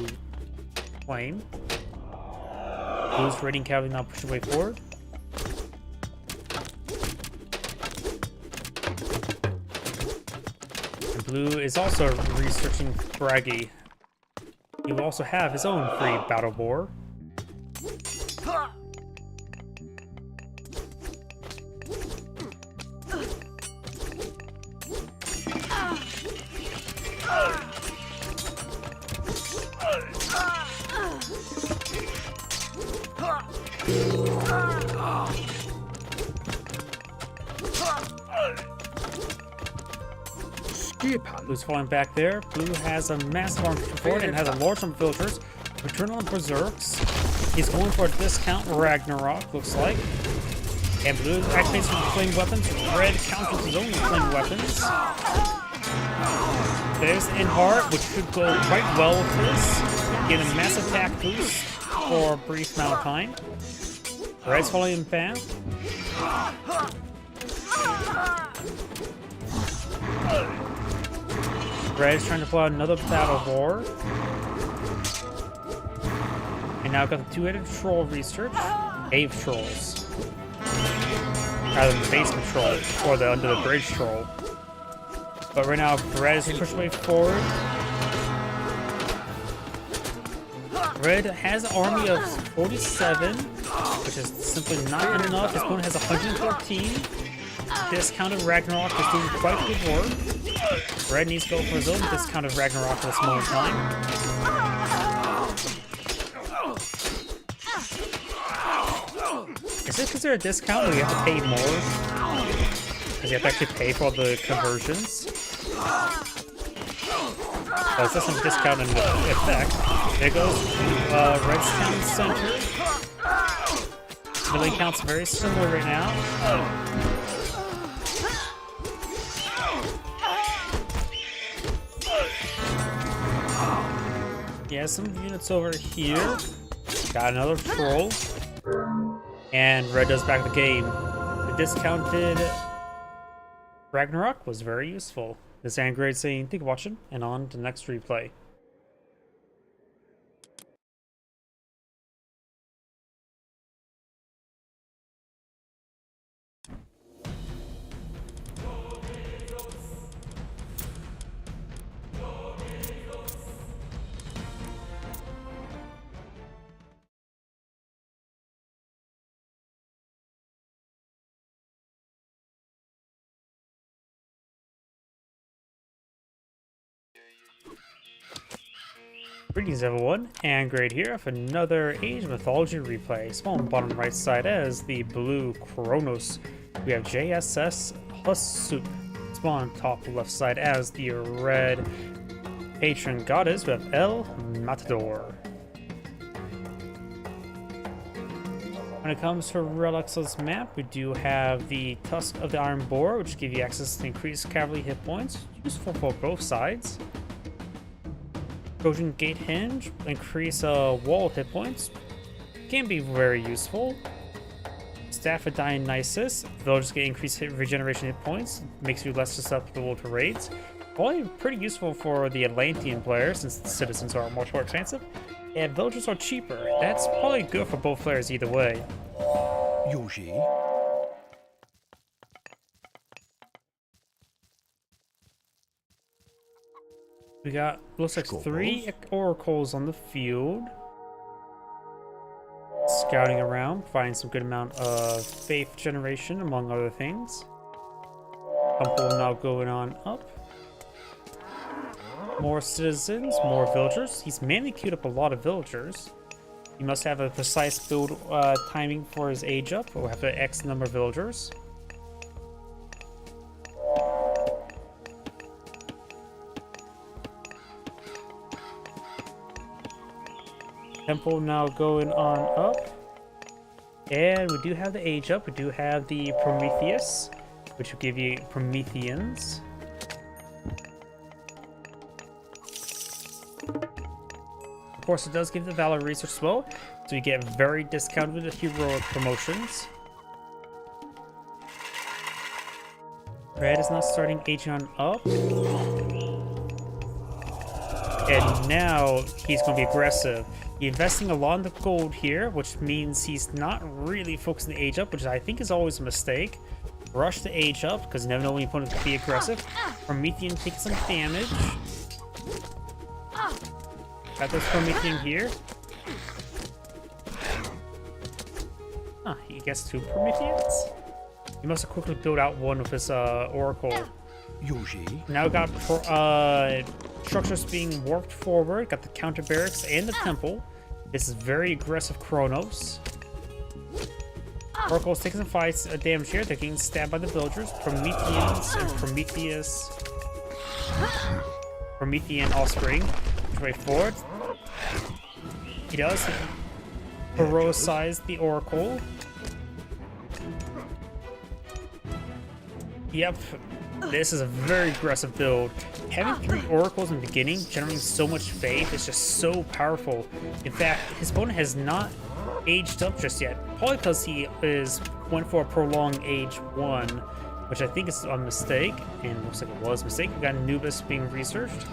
claim. Blue's raiding cavalry now pushing way forward. And blue is also researching Bragi. He will also have his own free battle boar. Gearpan. Blue's falling back there. Blue has a massive arm forward and has a large number of villagers. Returnal and Berserks. He's going for a discount Ragnarok, looks like. And Blue activates some flame weapons. Red counters his own flame weapons. There's Inheart, which should go quite well with this. Get a massive attack boost for a brief amount of time. Red's falling back. Red's trying to pull out another battle war. And now I've got the two-headed troll research. Cave trolls. Rather than the basement troll, or the under the bridge troll. But right now, Red is pushing way forward. Red has an army of 47, which is simply not enough. His opponent has 113. Discounted Ragnarok is doing quite good work. Red needs to go for his own discounted Ragnarok at this moment in time. Is this considered a discount or you have to pay more? Because you have to actually pay for all the conversions. Oh, it's just some discount in effect. There goes Red's Town Center. Milling count's very similar right now. Yeah, some units over here. Got another troll. And Red does back the game. The discounted Ragnarok was very useful. This is Angrade saying thank you for watching, and on to the next replay. Greetings everyone, Angrade here for another Age of Mythology replay. Small on the bottom right side as the blue Kronos. We have JSS Husuk. Small on the top left side as the red patron goddess. We have El Matador. When it comes to relics on this map, we do have the Tusk of the Iron Boar, which give you access to increased cavalry hit points, useful for both sides. Trojan Gate Hinge, increase wall hit points, can be very useful. Staff of Dionysus, villagers get increased regeneration hit points, makes you less susceptible to raids. Probably pretty useful for the Atlantean players since the citizens are much more expensive. And villagers are cheaper. That's probably good for both players either way. Yoshi. We got, looks like 3 oracles on the field. Scouting around, finding some good amount of faith generation, among other things. Temple now going on up. More citizens, more villagers. He's mainly queued up a lot of villagers. He must have a precise build timing for his age up, or have an X number of villagers. Temple now going on up. And we do have the age up. We do have the Prometheus, which will give you Prometheans. Of course, it does give the Valor Research as well, so you get very discounted heroic promotions. Red is now starting aging on up. And now he's going to be aggressive. He's investing a lot in the gold here, which means he's not really focusing the age up, which I think is always a mistake. Rush the age up, because you never know when your opponent can be aggressive. Promethean taking some damage. Got this Promethean here. He gets 2 Prometheans. He must have quickly built out one of his Oracle. Yoshi. Now got structures being warped forward. Got the counter barracks and the temple. This is very aggressive Kronos. Oracle's taking some fights damage here. They're getting stabbed by the villagers. Prometheans and Prometheus. Promethean offspring. Which way forward? He does heroicize the Oracle. Yep, this is a very aggressive build. Having 3 Oracles in the beginning, generating so much faith, is just so powerful. In fact, his opponent has not aged up just yet, probably because he went for a prolonged age 1, which I think is a mistake, and looks like it was a mistake. We got Anubis being researched.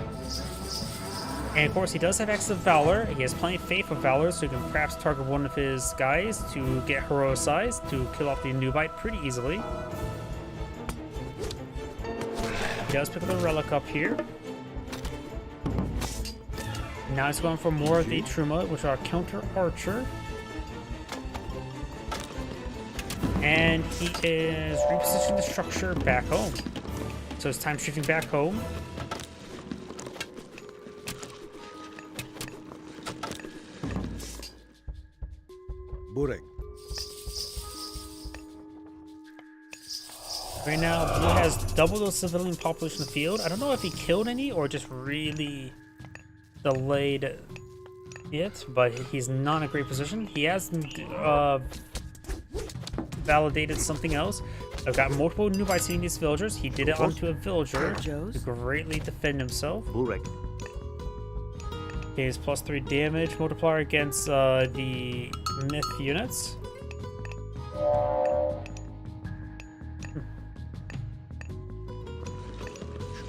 And of course, he does have access to Valor. He has plenty of faith of Valor, so he can perhaps target one of his guys to get heroicized to kill off the Anubite pretty easily. He does pick up a relic up here. Now he's going for more of the Truma, which are counter archer. And he is repositioning the structure back home. So it's time shifting back home. Burek. Right now, Blue has double the civilian population in the field. I don't know if he killed any or just really delayed it, but he's not in a great position. He has validated something else. I've got multiple Nubites hitting these villagers. He did it onto a villager to greatly defend himself. Burek. Okay, his +3 damage multiplier against the myth units.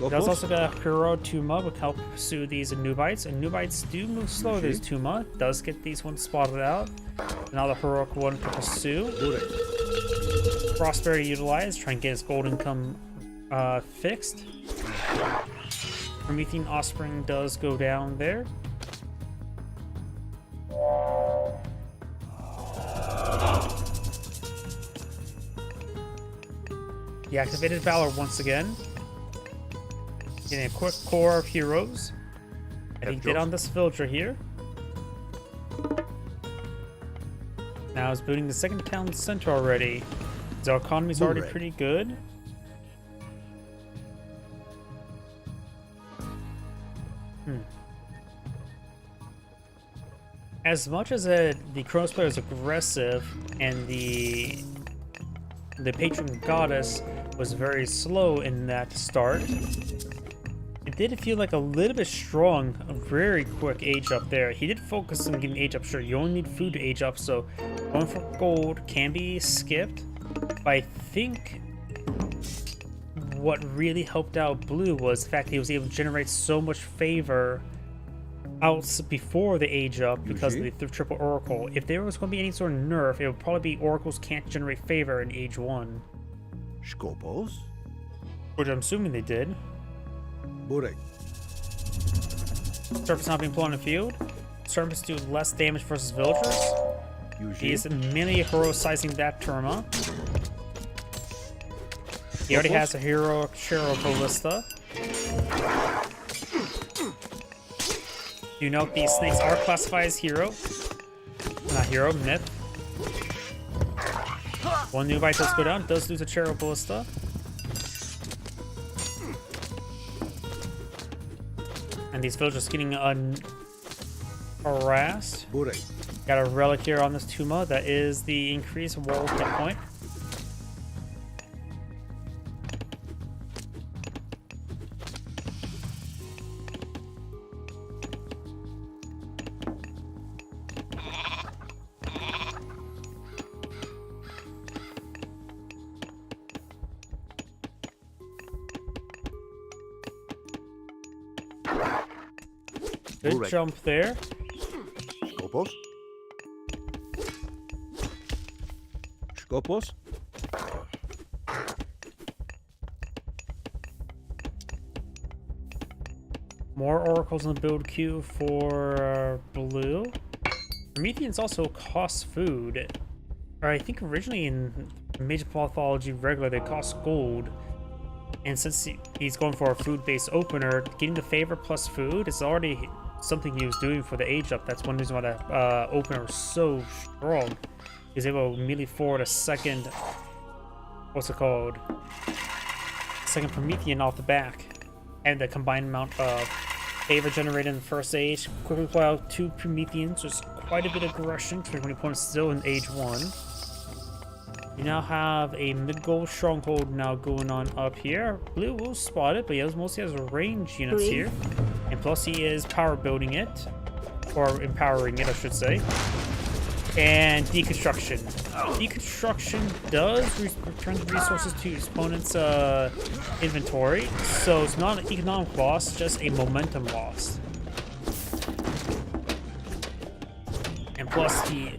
He does also got a Hero Tuma, which help pursue these Nubites. And Nubites do move slower than Tuma. Does get these ones spotted out. Now the heroic one to pursue. Prosperity utilized, try and get his gold income fixed. Promethean Offspring does go down there. He activated Valor once again. Getting a quick core of heroes. And he did on this villager here. Now he's building the second town center already. His economy's already pretty good. As much as the Kronos player is aggressive and the patron goddess was very slow in that start, it did feel like a little bit strong, a very quick age up there. He did focus on getting age up, sure. You only need food to age up, so going for gold can be skipped. But I think what really helped out Blue was the fact that he was able to generate so much favor out before the age up because of the triple oracle. If there was going to be any sort of nerf, it would probably be oracles can't generate favor in age 1. Skopos. Which I'm assuming they did. Burek. Surface not being put on the field. Surface do less damage versus villagers. He is mini heroicizing that Terma. He already has a hero Shero Ballista. You note these snakes are classified as hero. Not hero, myth. One new bite does go down, does lose a Shero Ballista. And these villagers getting harassed. Burek. Got a relic here on this Tuma. That is the increased wall hit point. Good jump there. Skopos. Skopos. More oracles in the build queue for Blue. Prometheans also cost food. Or I think originally in Major Mythology regular they cost gold. And since he's going for a food-based opener, getting the favor plus food is already something he was doing for the age up. That's one reason why the opener was so strong. He's able to immediately forward a second, what's it called? Second Promethean off the back. and the combined amount of favor generated in the first age. Quickly pull out 2 Prometheans. There's quite a bit of aggression, 20 opponents still in age 1. You now have a mid-goal stronghold now going on up here. Blue will spot it, but he mostly has range units here. And plus he is power building it. Or empowering it, I should say. And deconstruction. Deconstruction does return resources to his opponent's inventory. So it's not an economic loss, just a momentum loss. And plus he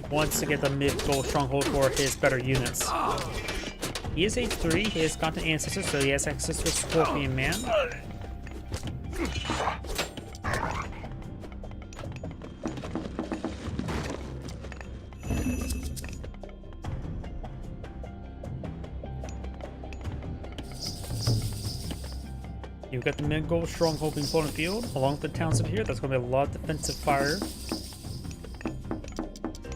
wants to get the mid-goal stronghold for his better units. He is age 3, he has Continent Ancestor, so he has access to Scorpion Man. You've got the mid-goal stronghold being put on the field, along with the towns up here. That's going to be a lot of defensive fire.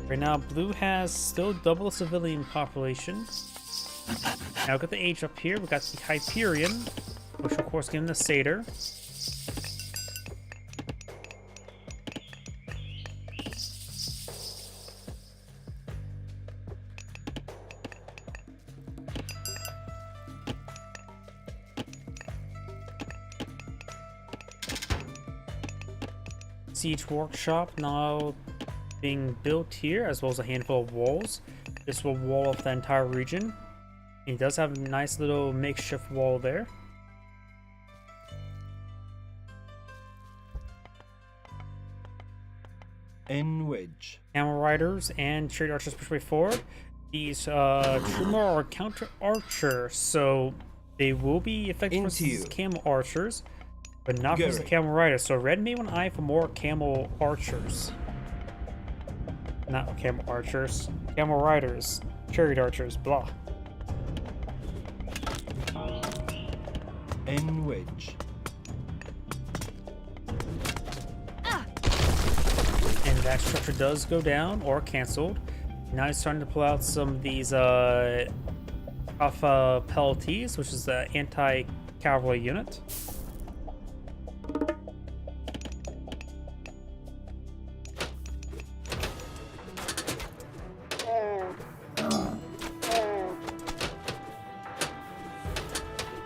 Right now, blue has still double the civilian population. Now we've got the age up here. We've got the Hyperion, which will of course give him the Satyr. Siege Workshop now being built here, as well as a handful of walls. This will wall off the entire region. He does have a nice little makeshift wall there. N wedge. Camel Riders and Chariot Archers push way forward. These Truma are counter archer, so they will be effective versus Camel Archers, but not versus the Camel Riders. So red may want an eye for more Camel Archers. Not Camel Archers. Camel Riders. Chariot Archers. Blah. N wedge. And that structure does go down or canceled. Now he's starting to pull out some of these Alpha Pelleties, which is the anti-cavalry unit.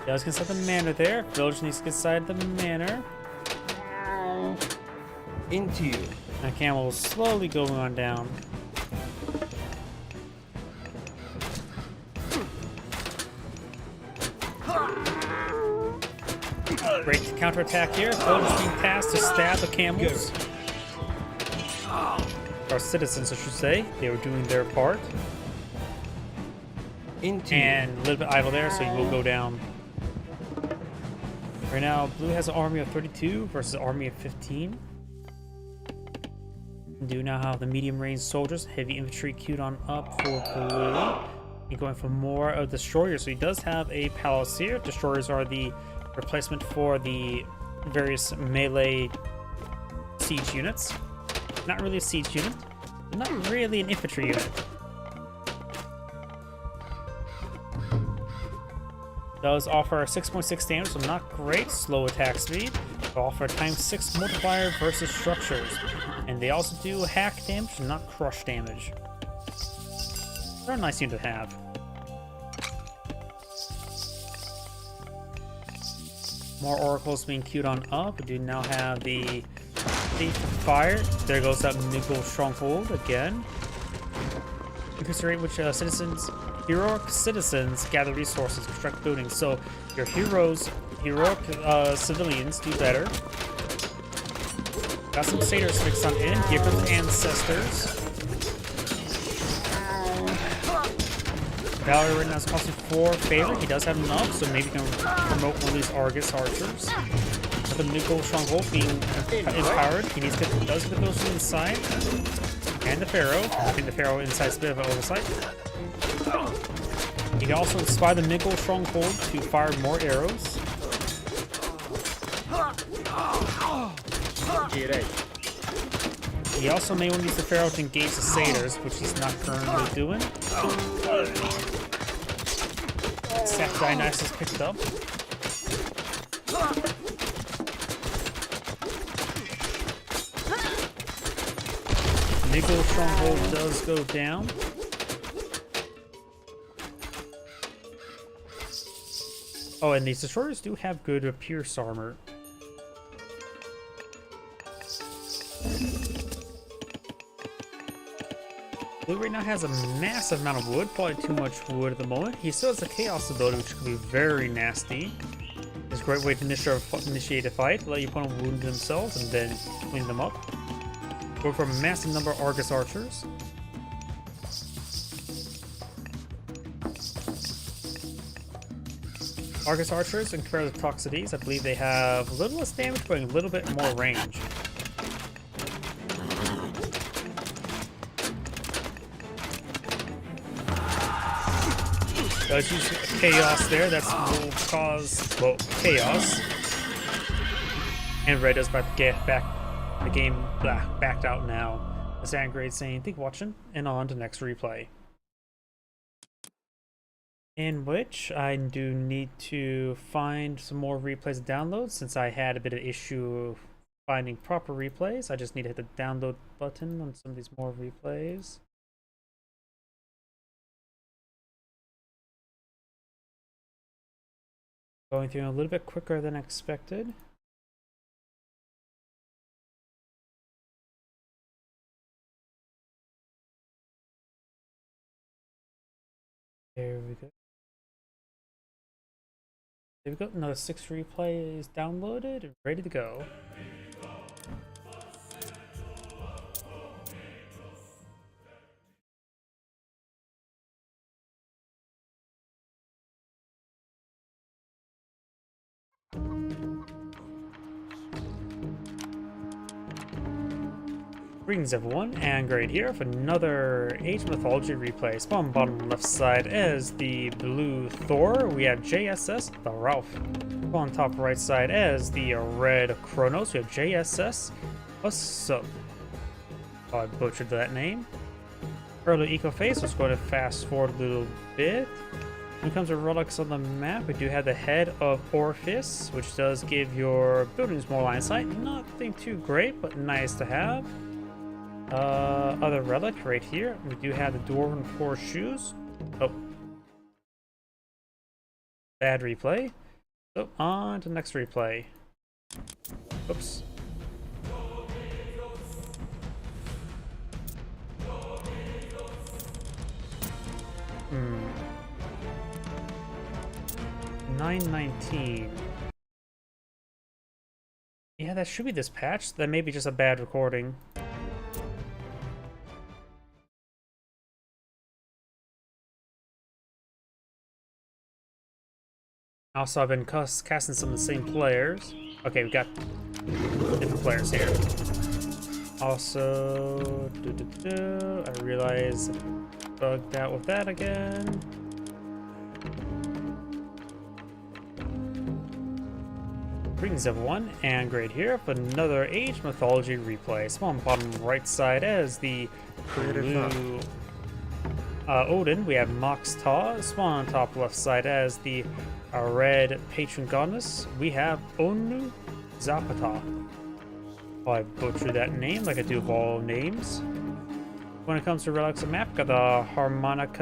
Does get inside the manor there. Village needs to get inside the manor. Into you. That camel is slowly going on down. Great counterattack here. Village being passed to stab the camels. Or citizens, I should say. They were doing their part. Into and a little bit idle there, so you will go down. Right now, blue has an army of 32 versus an army of 15. We do now have the medium-range soldiers, heavy infantry queued on up for blue. He's going for more of destroyers, so he does have a palace here. Destroyers are the replacement for the various melee siege units. Not really a siege unit, not really an infantry unit. Does offer 6.6 damage, so not great. Slow attack speed. They offer ×6 multiplier versus structures. And they also do hack damage, not crush damage. They're a nice unit to have. More oracles being queued on up. We do now have the Thief of Fire. There goes that mid-goal stronghold again. Increase the rate which heroic citizens gather resources, construct buildings. So your heroic civilians do better. Got some satyrs mixed on in. Give them ancestors. Valerie right now is costing 4 favor. He does have enough, so maybe he can promote one of these Argus archers. With the mid-goal stronghold being empowered, he needs to does get the builds from inside. And the Pharaoh. I think the Pharaoh inside is a bit of an oversight. You can also inspire the mid-goal stronghold to fire more arrows. He also may want to use the Pharaoh to engage the satyrs, which he's not currently doing. Seth Dionysus picked up. Nickel Stronghold does go down. Oh, and these destroyers do have good pierce armor. Blue right now has a massive amount of wood, probably too much wood at the moment. He still has a Chaos ability, which can be very nasty. It's a great way to initiate a fight, let your opponent wound themselves and then clean them up. Go for a massive number of Argus archers. Argus archers, in comparison to Toxides, I believe they have a little less damage, but a little bit more range. Does use chaos there, that will cause, well, chaos. And red does the game backed out now. The Sand Grade saying, "Thank you for watching," and on to next replay. In which I do need to find some more replays to download, since I had a bit of issue finding proper replays. I just need to hit the download button on some of these more replays. Going through a little bit quicker than expected. There we go. There we go. Another 6 replays downloaded and ready to go. Greetings everyone, and Grade here for another Age of Mythology replay. Spawn bottom left side as the blue Thor, we have JSS, the Ralph. Spawn top right side as the red Kronos, we have JSS, a sub. I butchered that name. Early Eco Face, let's go to fast forward a little bit. When it comes to relics on the map, we do have the head of Orpheus, which does give your buildings more line of sight. Nothing too great, but nice to have. Other relic right here. We do have the Dwarven Horseshoes. Oh. Bad replay. So, on to next replay. Oops. Hmm. 919. Yeah, that should be this patch. That may be just a bad recording. Also, I've been casting some of the same players. Okay, we got different players here. Also, I realize I bugged out with that again. Greetings everyone, and Grade here for another Age Mythology replay. Spawn bottom right side as the blue Odin, we have Mox Ta. Spawn on top left side as the red patron goddess, we have Onu Zapata. Oh, I butchered that name like I do of all names. When it comes to relics of map, got the Harmona's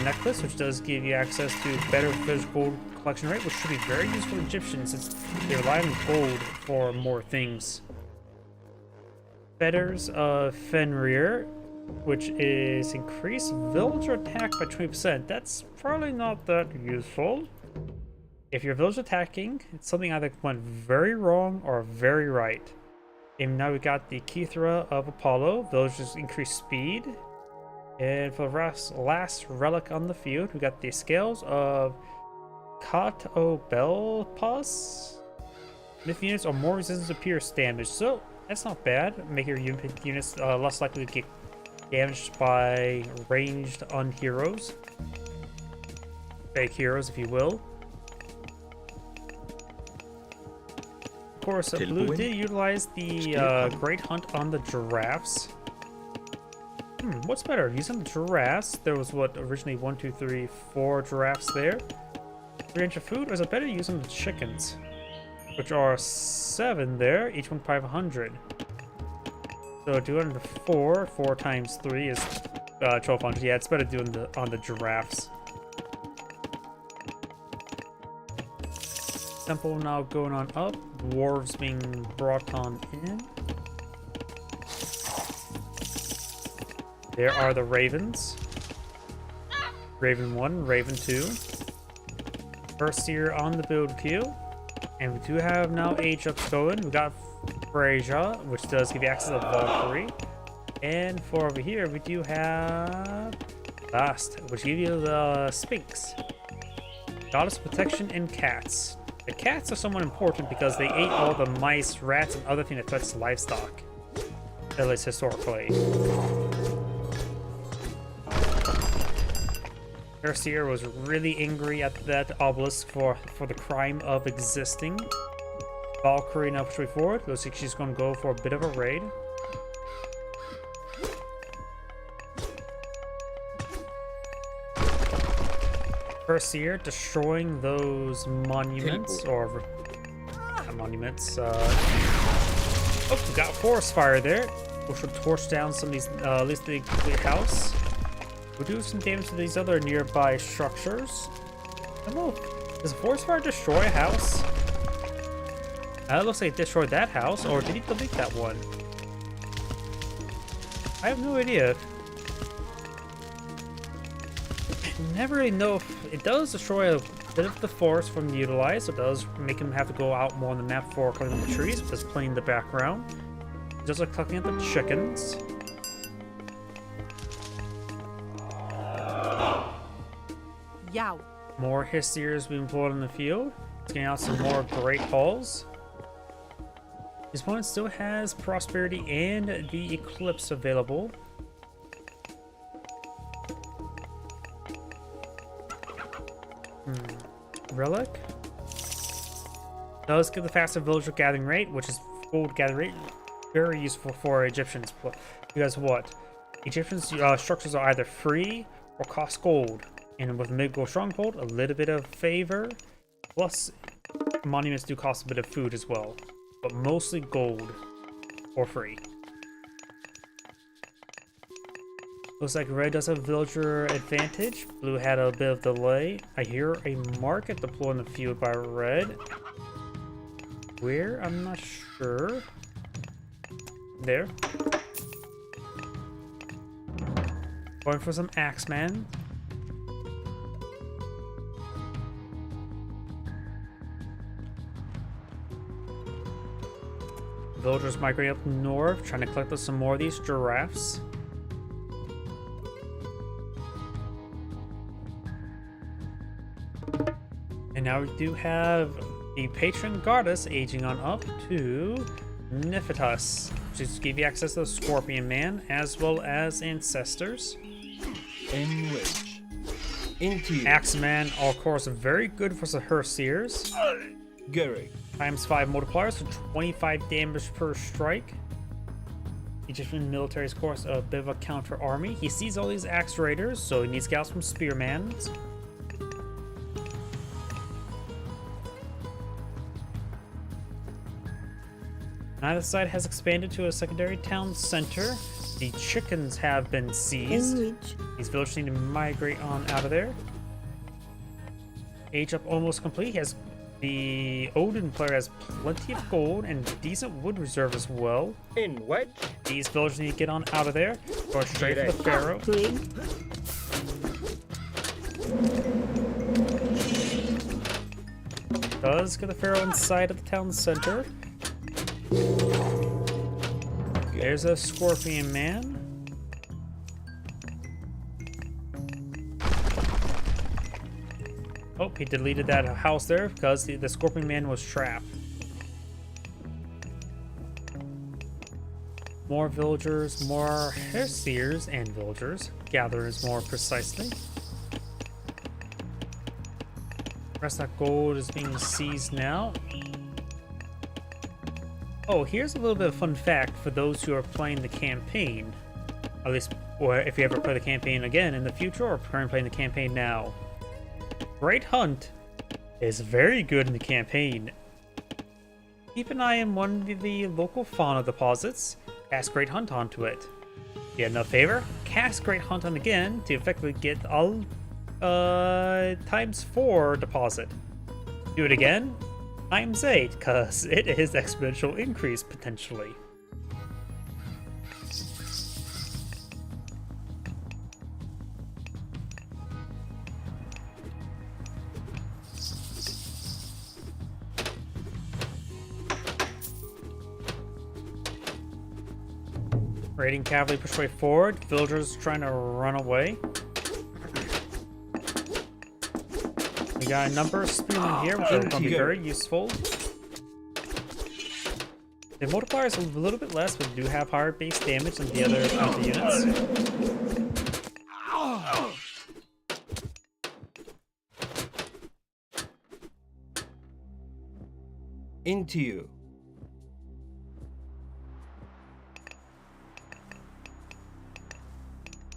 necklace, which does give you access to better physical collection rate, which should be very useful to Egyptians since they rely on gold for more things. Fetters of Fenrir, which is increase villager attack by 20%. That's probably not that useful. If your village attacking, it's something either went very wrong or very right. And now we got the Kithra of Apollo. Villagers increase speed. And for the last relic on the field, we got the scales of Katobelpas. Myth units are more resistant to pierce damage, so that's not bad. Make your units less likely to get damaged by ranged unheroes. Fake heroes, if you will. Of course, Blue did utilize the Great Hunt on the giraffes. What's better? Using the giraffes, there was what, originally 1, 2, 3, 4 giraffes there. 3 inch of food, or is it better to use some of the chickens? Which are 7 there, each one 500. So 204, 4 times 3 is 1200. Yeah, it's better doing on the giraffes. Temple now going on up. Dwarves being brought on in. There are the ravens. Raven 1, Raven 2. First year on the build queue. And we do have now age ups going. We got Frasia, which does give you access to Valkyrie. And for over here, we do have Last, which gives you the Sphinx. Goddess of Protection and Cats. The cats are somewhat important because they ate all the mice, rats, and other things that touch livestock. At least historically. Erseer was really angry at that obelisk for the crime of existing. Valkyrie now pushing forward. Looks like she's going to go for a bit of a raid. Erseer destroying those monuments, or not monuments. Oh, we got forest fire there, which will torch down some of these, at least the house. We'll do some damage to these other nearby structures. I don't know, does a forest fire destroy a house? It looks like it destroyed that house, or did he delete that one? I have no idea. Never really know if it does destroy a bit of the forest from utilized. So it does make him have to go out more on the map for collecting the trees, just playing the background. Just like collecting at the chickens. Yow. More Hysteers being pulled in the field. It's getting out some more Great Halls. His opponent still has Prosperity and the Eclipse available. Relic does give the faster villager gathering rate, which is gold gathering rate, very useful for Egyptians. Because what? Egyptians' structures are either free or cost gold, and with mid-gold stronghold, a little bit of favor. Plus, monuments do cost a bit of food as well, but mostly gold or free. Looks like red does have villager advantage. Blue had a bit of delay. I hear a market deployed in the field by red. Where? I'm not sure. There. Going for some Axeman. Villagers migrate up north, trying to collect some more of these giraffes. And now we do have the patron goddess aging on up to Niphitas, which is give you access to the Scorpion Man as well as ancestors. Enwedge. Into you. Axeman, of course, very good for the Herseers. Gurrig. Times 5 multipliers, so 25 damage per strike. Egyptian military is, of course, a bit of a counter army. He sees all these axe raiders, so he needs scouts from spearmans. Neither side has expanded to a secondary town center. The chickens have been seized. These villagers need to migrate on out of there. Age up almost complete. He has the Odin player has plenty of gold and decent wood reserve as well. Enwedge. These villagers need to get on out of there. Go straight for the Pharaoh. Does get the Pharaoh inside of the town center. There's a Scorpion Man. Oh, he deleted that house there because the Scorpion Man was trapped. More villagers, more Herseers and villagers. Gatherers more precisely. Rest of that gold is being seized now. Oh, here's a little bit of fun fact for those who are playing the campaign. At least, or if you ever play the campaign again in the future, or currently playing the campaign now. Great Hunt is very good in the campaign. Keep an eye on one of the local fauna deposits. Cast Great Hunt onto it. Get enough favor, cast Great Hunt on again to effectively get all ×4 deposit. Do it again, ×8, because it is exponential increase potentially. Raiding cavalry push way forward. Villagers trying to run away. We got a number of spearmen here, which are going to be very useful. The multiplier is a little bit less, but do have higher base damage than the other units. Into you.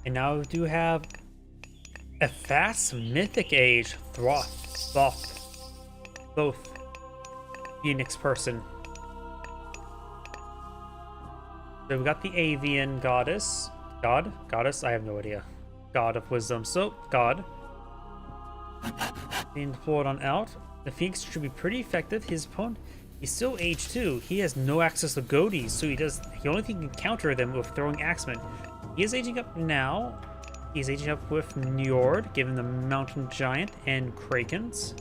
And now we do have a fast mythic age Thoth, Phoenix person. So we got the avian goddess, goddess, I have no idea. God of wisdom, so God. Being deployed on out. The Phoenix should be pretty effective. His opponent, he's still age 2. He has no access to goatees, so he only can counter them with throwing axemen. He is aging up now. He's aging up with Njord, given the Mountain Giant and Krakens.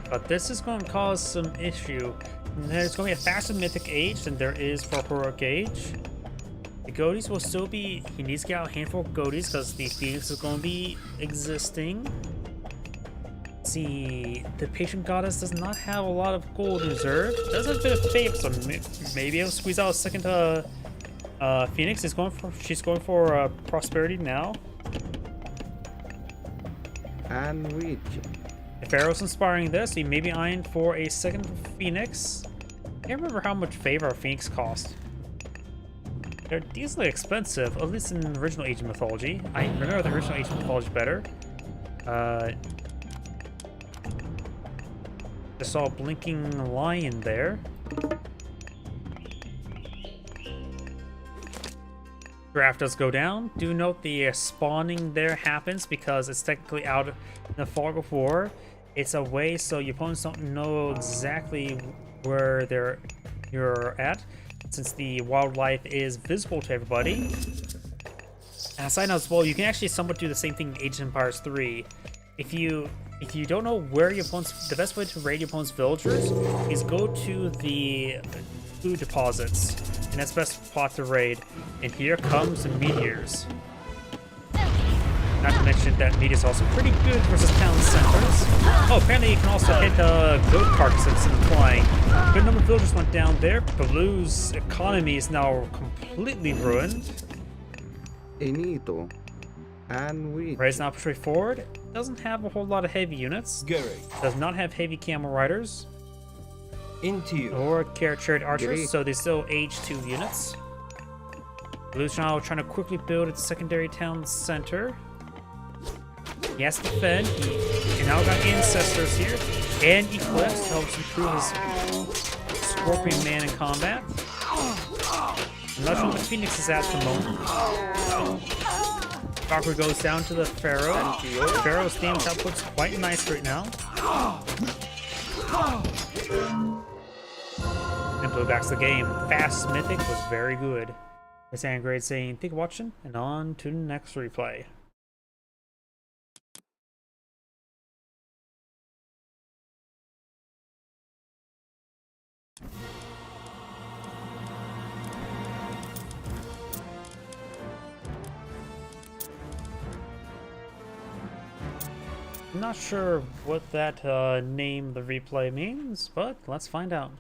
But this is going to cause some issue. There's going to be a faster Mythic Age than there is for Heroic Age. The goatees will still be... He needs to get out a handful of goatees because the Phoenix is going to be existing. See, the patient goddess does not have a lot of gold reserve. Does have a bit of faith, so maybe I'll squeeze out a second Phoenix. She's going for prosperity now. And reach. If Pharaoh's inspiring this, he may be eyeing for a second Phoenix. I can't remember how much favor a Phoenix cost. They're decently expensive, at least in the original Age of Mythology. I remember the original Age of Mythology better. Just saw a blinking lion there. Draft does go down. Do note the spawning there happens because it's technically out in the fog of war. It's a way so your opponents don't know exactly where you're at, since the wildlife is visible to everybody. And a side note as well, you can actually somewhat do the same thing in Age of Empires 3. If you don't know where your opponent's, the best way to raid your opponent's villagers is go to the food deposits, and that's the best spot to raid. And here comes the meteors. Not to mention that meteors are also pretty good versus town centers. Oh, apparently you can also hit goat carcasses instead of flying. Good number of villagers went down there. Blue's economy is now completely ruined. Enito. And reach. Right, now push forward. Doesn't have a whole lot of heavy units. Garrick. Does not have heavy camel riders. Into you. Or chariot archers, Great. so they still age 2 units. Blue's now trying to quickly build its secondary town center. He has to defend. He now got ancestors here, and Eclipse helps improve his Scorpion Man in combat. I'm not sure what the Phoenix is at the moment. Valkyrie goes down to the Pharaoh. Pharaoh's damage output's quite nice right now. And Blue backs the game. Fast Mythic was very good. It's Angrade saying, thank you for watching, and on to the next replay. I'm not sure what that name the replay means, but let's find out.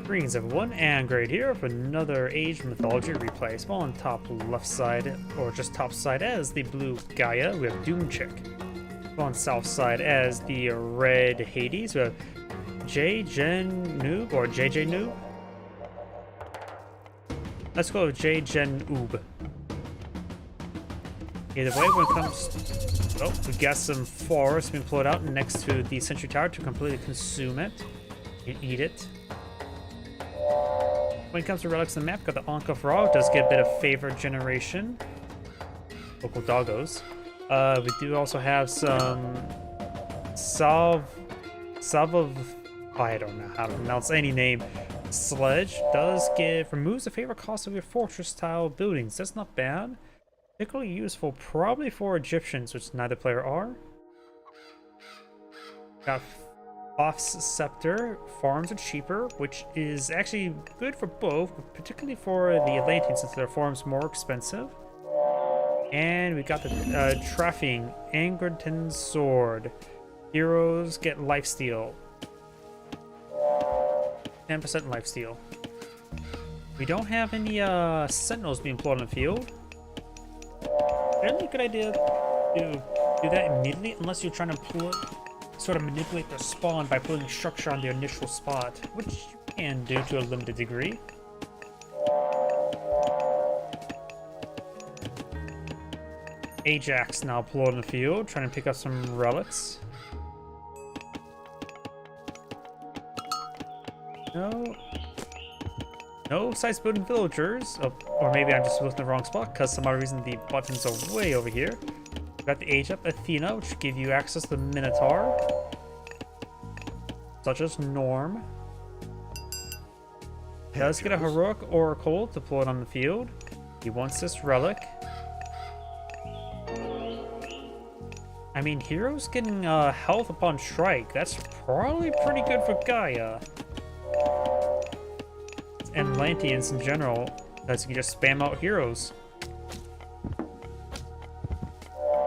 Greetings everyone, and Great here for another Age of Mythology replay. Small on top left side, or just top side as the blue Gaia, we have Doom Chick. On south side as the red Hades, we have J Gen Noob or JJ Noob? Let's go with J Gen Oob. Either way, when it comes... Oh, we got some forest being pulled out next to the Sentry Tower to completely consume it and eat it. When it comes to relics on the map, got the Ankh of Ra, does get a bit of favor generation. Local doggos. We do also have some I don't know how to pronounce any name. Sledge does removes the favorite cost of your fortress style buildings. That's not bad. Particularly useful probably for Egyptians, which neither player are. Got Thoth's Scepter. Farms are cheaper, which is actually good for both, but particularly for the Atlanteans since their farms more expensive. And we got the Traffing Angerton Sword. Heroes get lifesteal. 10% lifesteal. We don't have any sentinels being employed on the field. Really a good idea to do that immediately, unless you're trying to sort of manipulate their spawn by putting structure on their initial spot, which you can do to a limited degree. Ajax now employed in the field, trying to pick up some relics. No sites building villagers. Oh, or maybe I'm just looking in the wrong spot because some odd reason the buttons are way over here. We got the Age Up Athena, which give you access to the Minotaur, such as Norm. Does get a heroic oracle deployed on the field. He wants this relic. I mean, heroes getting health upon strike. That's probably pretty good for Gaia. And Atlanteans in general, because you can just spam out heroes.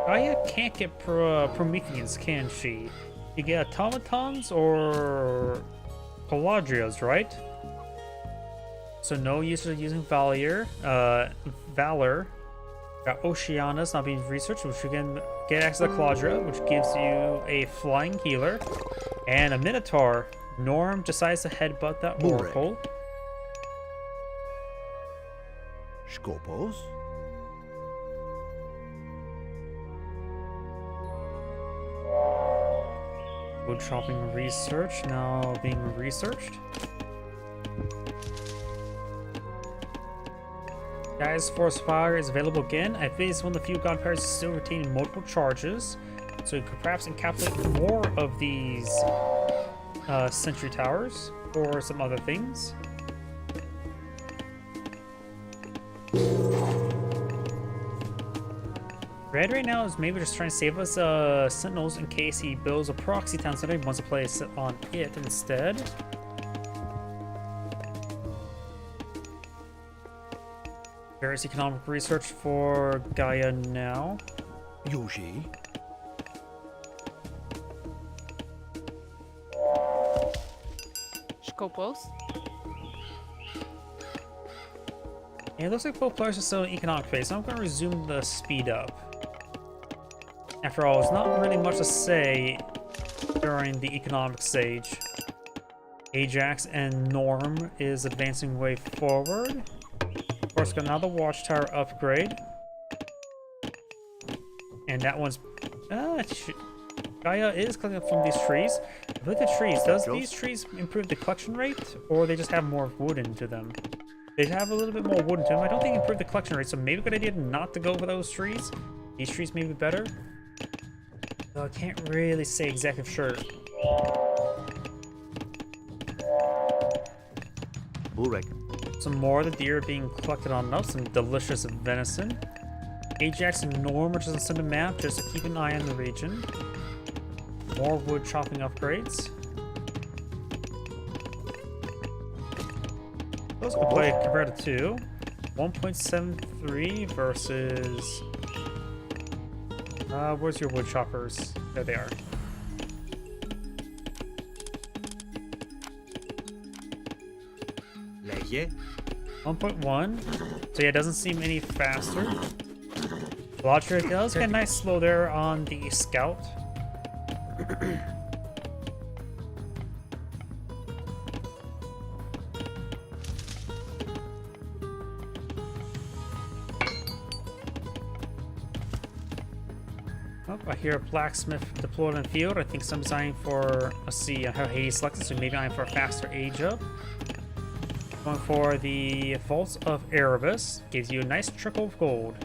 Gaia can't get Prometheans, can she? You get automatons or Caladrias, right? So no users are using Valor. Got Oceanus not being researched, which you can get access to Caladria, which gives you a flying healer. And a Minotaur. Norm decides to headbutt that oracle. Skopos? Wood chopping research now being researched. Gaia's Force Fire is available again. I think it's one of the few god pairs still retaining multiple charges, so you could perhaps encapsulate more of these sentry towers or some other things. Red right now is maybe just trying to save us sentinels in case he builds a proxy town center and wants to play on it instead. Various economic research for Gaia now. Yuji? Skopos. Yeah, it looks like both players are still in economic phase, so I'm going to resume the speed up. After all, there's not really much to say during the economic stage. Ajax and Norm is advancing way forward. Of course, got another watchtower upgrade. And that one's... Gaia is collecting up from these trees. Look at the trees. Does these trees improve the collection rate? Or they just have more wood into them? They have a little bit more wood into them. I don't think improve the collection rate, so maybe a good idea not to go for those trees. These trees may be better. Though I can't really say exactly for sure. Burek. Some more of the deer being collected on us, some delicious venison. Ajax and Norm, which is on the map, just to keep an eye on the region. More wood chopping upgrades. Those can play compared to 2. 1.73 versus... where's your wood choppers? There they are. Leje? 1.1. So yeah, it doesn't seem any faster. Lodger does get a nice slow there on the scout. Oh, I hear a blacksmith deployed in the field. I think some designing for, let's see, I have Hades selected, so maybe I'm for a faster age up. Going for the Vaults of Erebus. Gives you a nice trickle of gold.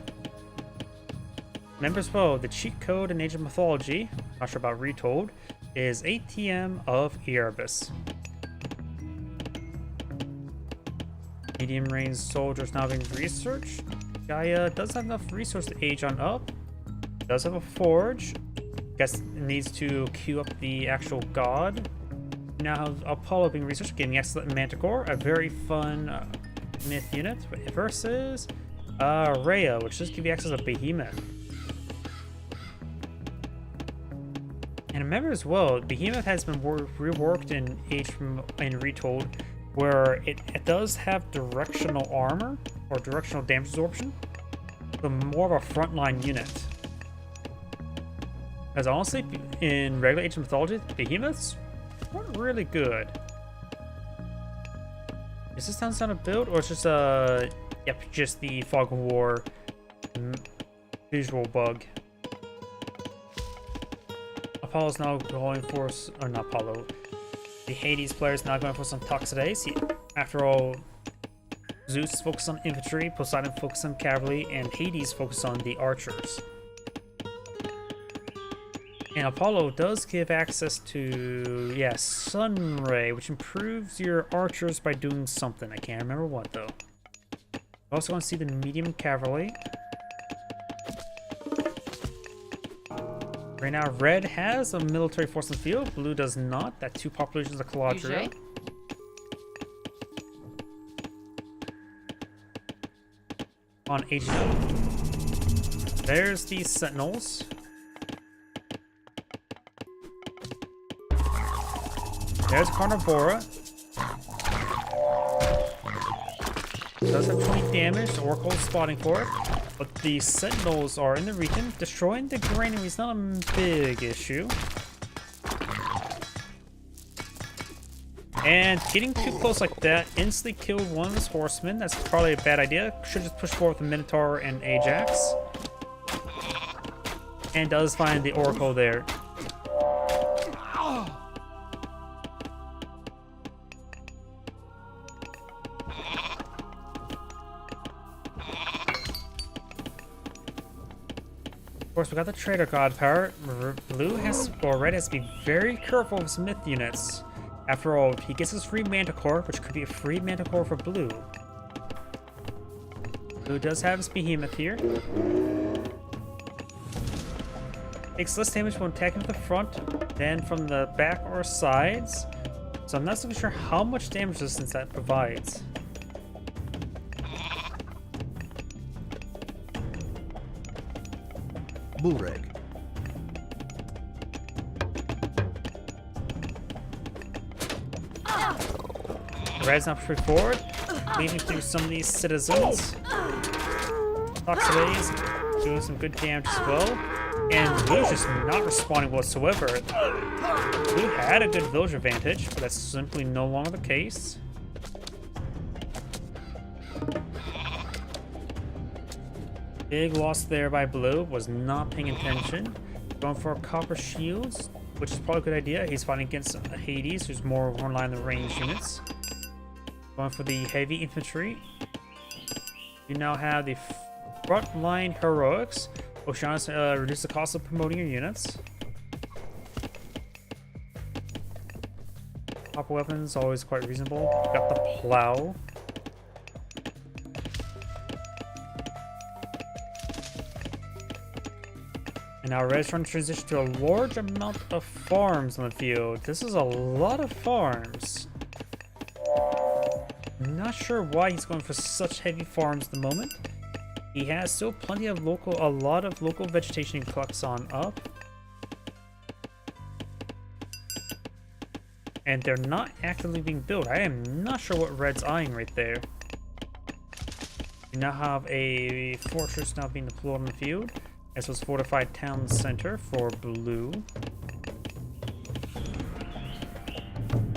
Remember as well, the cheat code in Age of Mythology, not sure about Retold, is ATM of Erebus. Medium range soldiers now being researched. Gaia does have enough resource to age on up. Does have a forge. Guess it needs to queue up the actual god. Now Apollo being researched, getting excellent Manticore, a very fun myth unit versus Rhea, which does give you access to Behemoth. And remember as well, Behemoth has been reworked in Retold, where it does have directional armor or directional damage absorption, so more of a frontline unit. As honestly, in regular Age of Mythology, Behemoths weren't really good. Is this sound a build, or is just yep, just the Fog of War visual bug? Apollo's now going for, or not Apollo, the Hades player is now going for some Toxidae. After all, Zeus is focused on infantry, Poseidon focused on cavalry, and Hades focused on the archers. And Apollo does give access to, yeah, Sun Ray, which improves your archers by doing something. I can't remember what, though. We're also going to see the medium cavalry. Right now, red has a military force in the field. Blue does not. That two populations of Caladria. On H2. There's the Sentinels. There's Carnivora. Does have 20 damage. The Oracle is spotting for it. But the Sentinels are in the region. Destroying the granary is not a big issue. And getting too close like that instantly killed one of his horsemen. That's probably a bad idea. Should just push forward with the Minotaur and Ajax. And does find the Oracle there. Of course, we got the Traitor God power. Blue has, or red has to be very careful of his myth units. After all, he gets his free Manticore, which could be a free Manticore for blue. Blue does have his Behemoth here. Takes less damage when attacking from the front than from the back or sides. So I'm not so sure how much damage resistance that provides. Bureg. Red's not pushed forward, leaving through some of these citizens. Toxidae doing some good damage as well. And Blue's just not responding whatsoever. Blue had a good village advantage, but that's simply no longer the case. Big loss there by Blue, was not paying attention. Going for copper shields, which is probably a good idea. He's fighting against Hades, who's more in line with the range units. Going for the heavy infantry. You now have the frontline heroics. Oceanus reduce the cost of promoting your units. Copper weapons, always quite reasonable. Got the plow. And now Red's trying to transition to a large amount of farms on the field. This is a lot of farms. I'm not sure why he's going for such heavy farms at the moment. He has still plenty of a lot of local vegetation he collects on up. And they're not actively being built. I am not sure what Red's eyeing right there. We now have a fortress now being deployed on the field. This was fortified town center for Blue.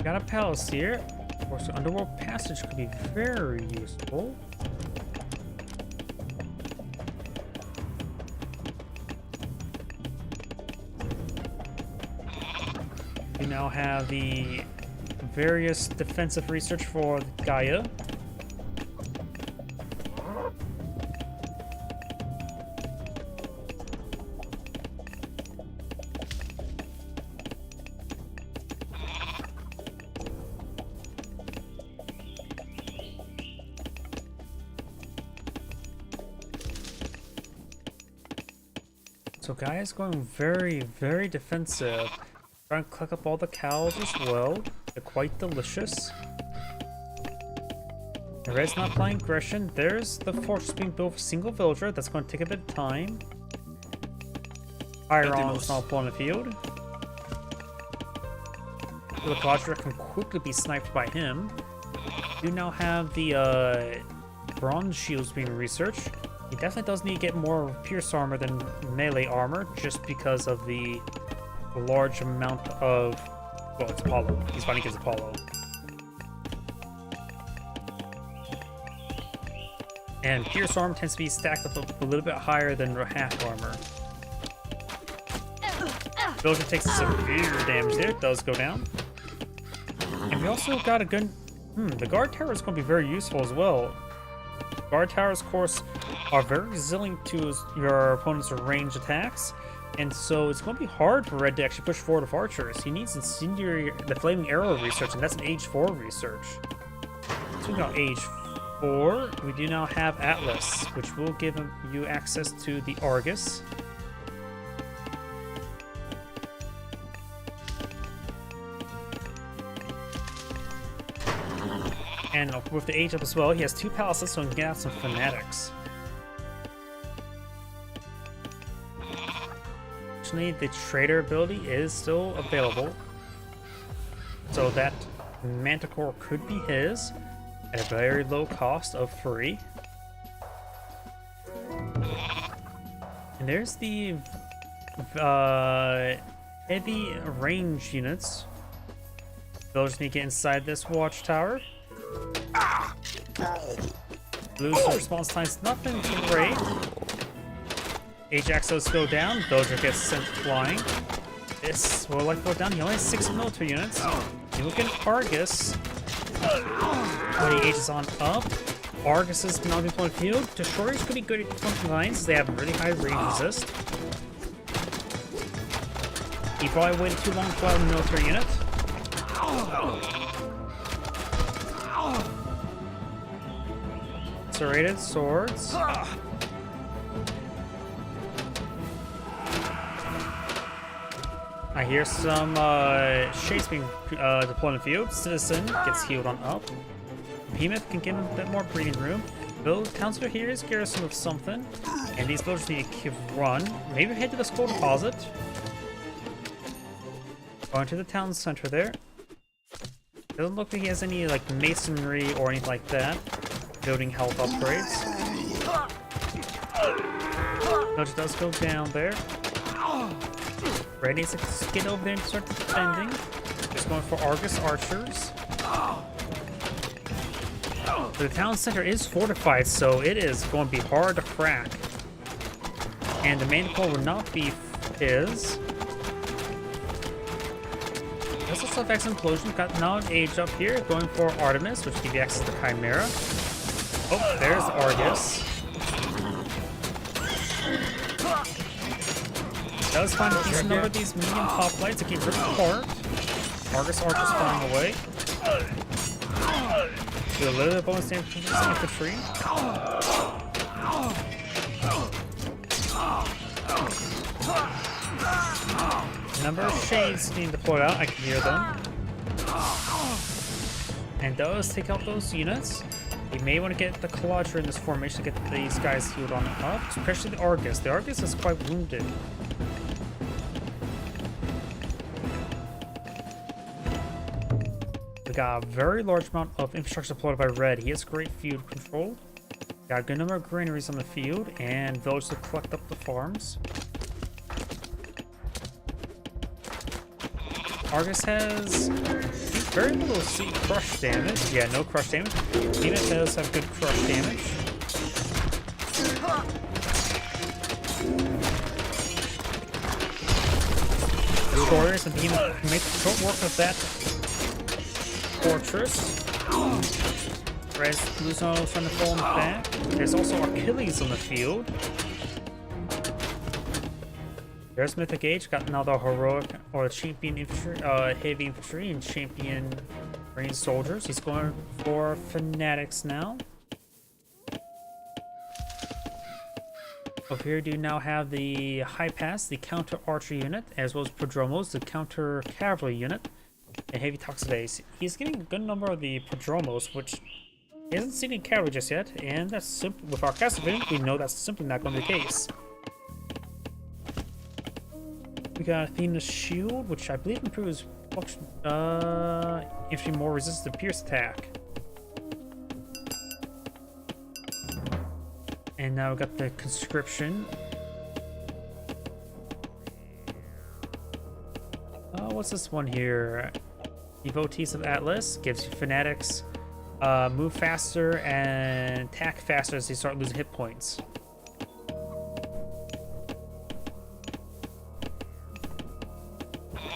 Got a palace here. Of course, the underworld passage could be very useful. now have the various defensive research for Gaia. So Gaia's going very, very defensive. Trying to collect up all the cows as well. They're quite delicious. The red's not playing aggression. There's the fortress being built for a single villager. That's going to take a bit of time. Iron's not pulling the field. The Quadra can quickly be sniped by him. You now have the bronze shields being researched. He definitely does need to get more pierce armor than melee armor, just because of the large amount of... Well, it's Apollo. He's fighting against Apollo. And pierce armor tends to be stacked up a little bit higher than half armor. Villager takes severe damage there. It does go down. And we also got a good... the guard tower is going to be very useful as well. Guard towers, of course, are very resilient to your opponent's ranged attacks, and so it's going to be hard for Red to actually push forward with archers. He needs incendiary, the flaming arrow research, and that's an age 4 research. So we got age 4. We do now have Atlas, which will give you access to the Argus. And with the age up as well, he has 2 palaces, so he can get out some fanatics. Fortunately, the trader ability is still available, so that Manticore could be his at a very low cost of free. And there's the heavy range units. They'll just need to get inside this watchtower. Blue's response time's nothing great. Ajax does go down. Doja gets sent flying. This will like go down. He only has 6 military units. You look at Argus. When he ages on up, Argus is not being on field. Destroyer's pretty good at front lines. They have really high range resist. He probably waited too long to fly a military unit. Serrated swords. I hear some shades being deployed in the field. Citizen gets healed on up. Behemoth can give him a bit more breathing room. Village Counselor here is garrison with something. And these villagers need to run. Maybe head to the school deposit. Going to the town center there. Doesn't look like he has any like masonry or anything like that. Building health upgrades. Village does go down there. Red needs to get over there and start defending. Just going for Argus archers. The town center is fortified, so it is going to be hard to crack. And the Manticore will not be his. This also have excellent implosion. Got knowledge age up here, going for Artemis, which gives you access to Chimera. Oh, there's Argus. Does find a decent number of these medium top lights to keep ripped apart. Argus archers flying away. Do a little bit of bonus damage from this infantry. Number of shades being deployed out, I can hear them. And does take out those units. You may want to get the Kalatra in this formation to get these guys healed on up, especially the Argus. The Argus is quite wounded. We got a very large amount of infrastructure deployed by Red. He has great field control. Got a good number of granaries on the field, and villagers to collect up the farms. Argus has very little crush damage. Yeah, no crush damage. Venus does have good crush damage. destroyers and being make short work of that fortress. Whereas Luzo's trying to fall in the back. There's also Achilles on the field. There's Mythic Age, got another heroic or champion infantry, heavy infantry and champion ranged soldiers. He's going for fanatics now. Over here, do now have the high pass, the counter archer unit, as well as Prodromos, the counter cavalry unit, and heavy toxidates. He's getting a good number of the Prodromos, which he hasn't seen any cavalry just yet, and that's simple. With our castle, we know that's simply not going to be the case. We got Athena's shield, which I believe improves infantry more resistant to pierce attack. And now we got the conscription. What's this one here? Devotees of Atlas gives you fanatics move faster and attack faster as they start losing hit points.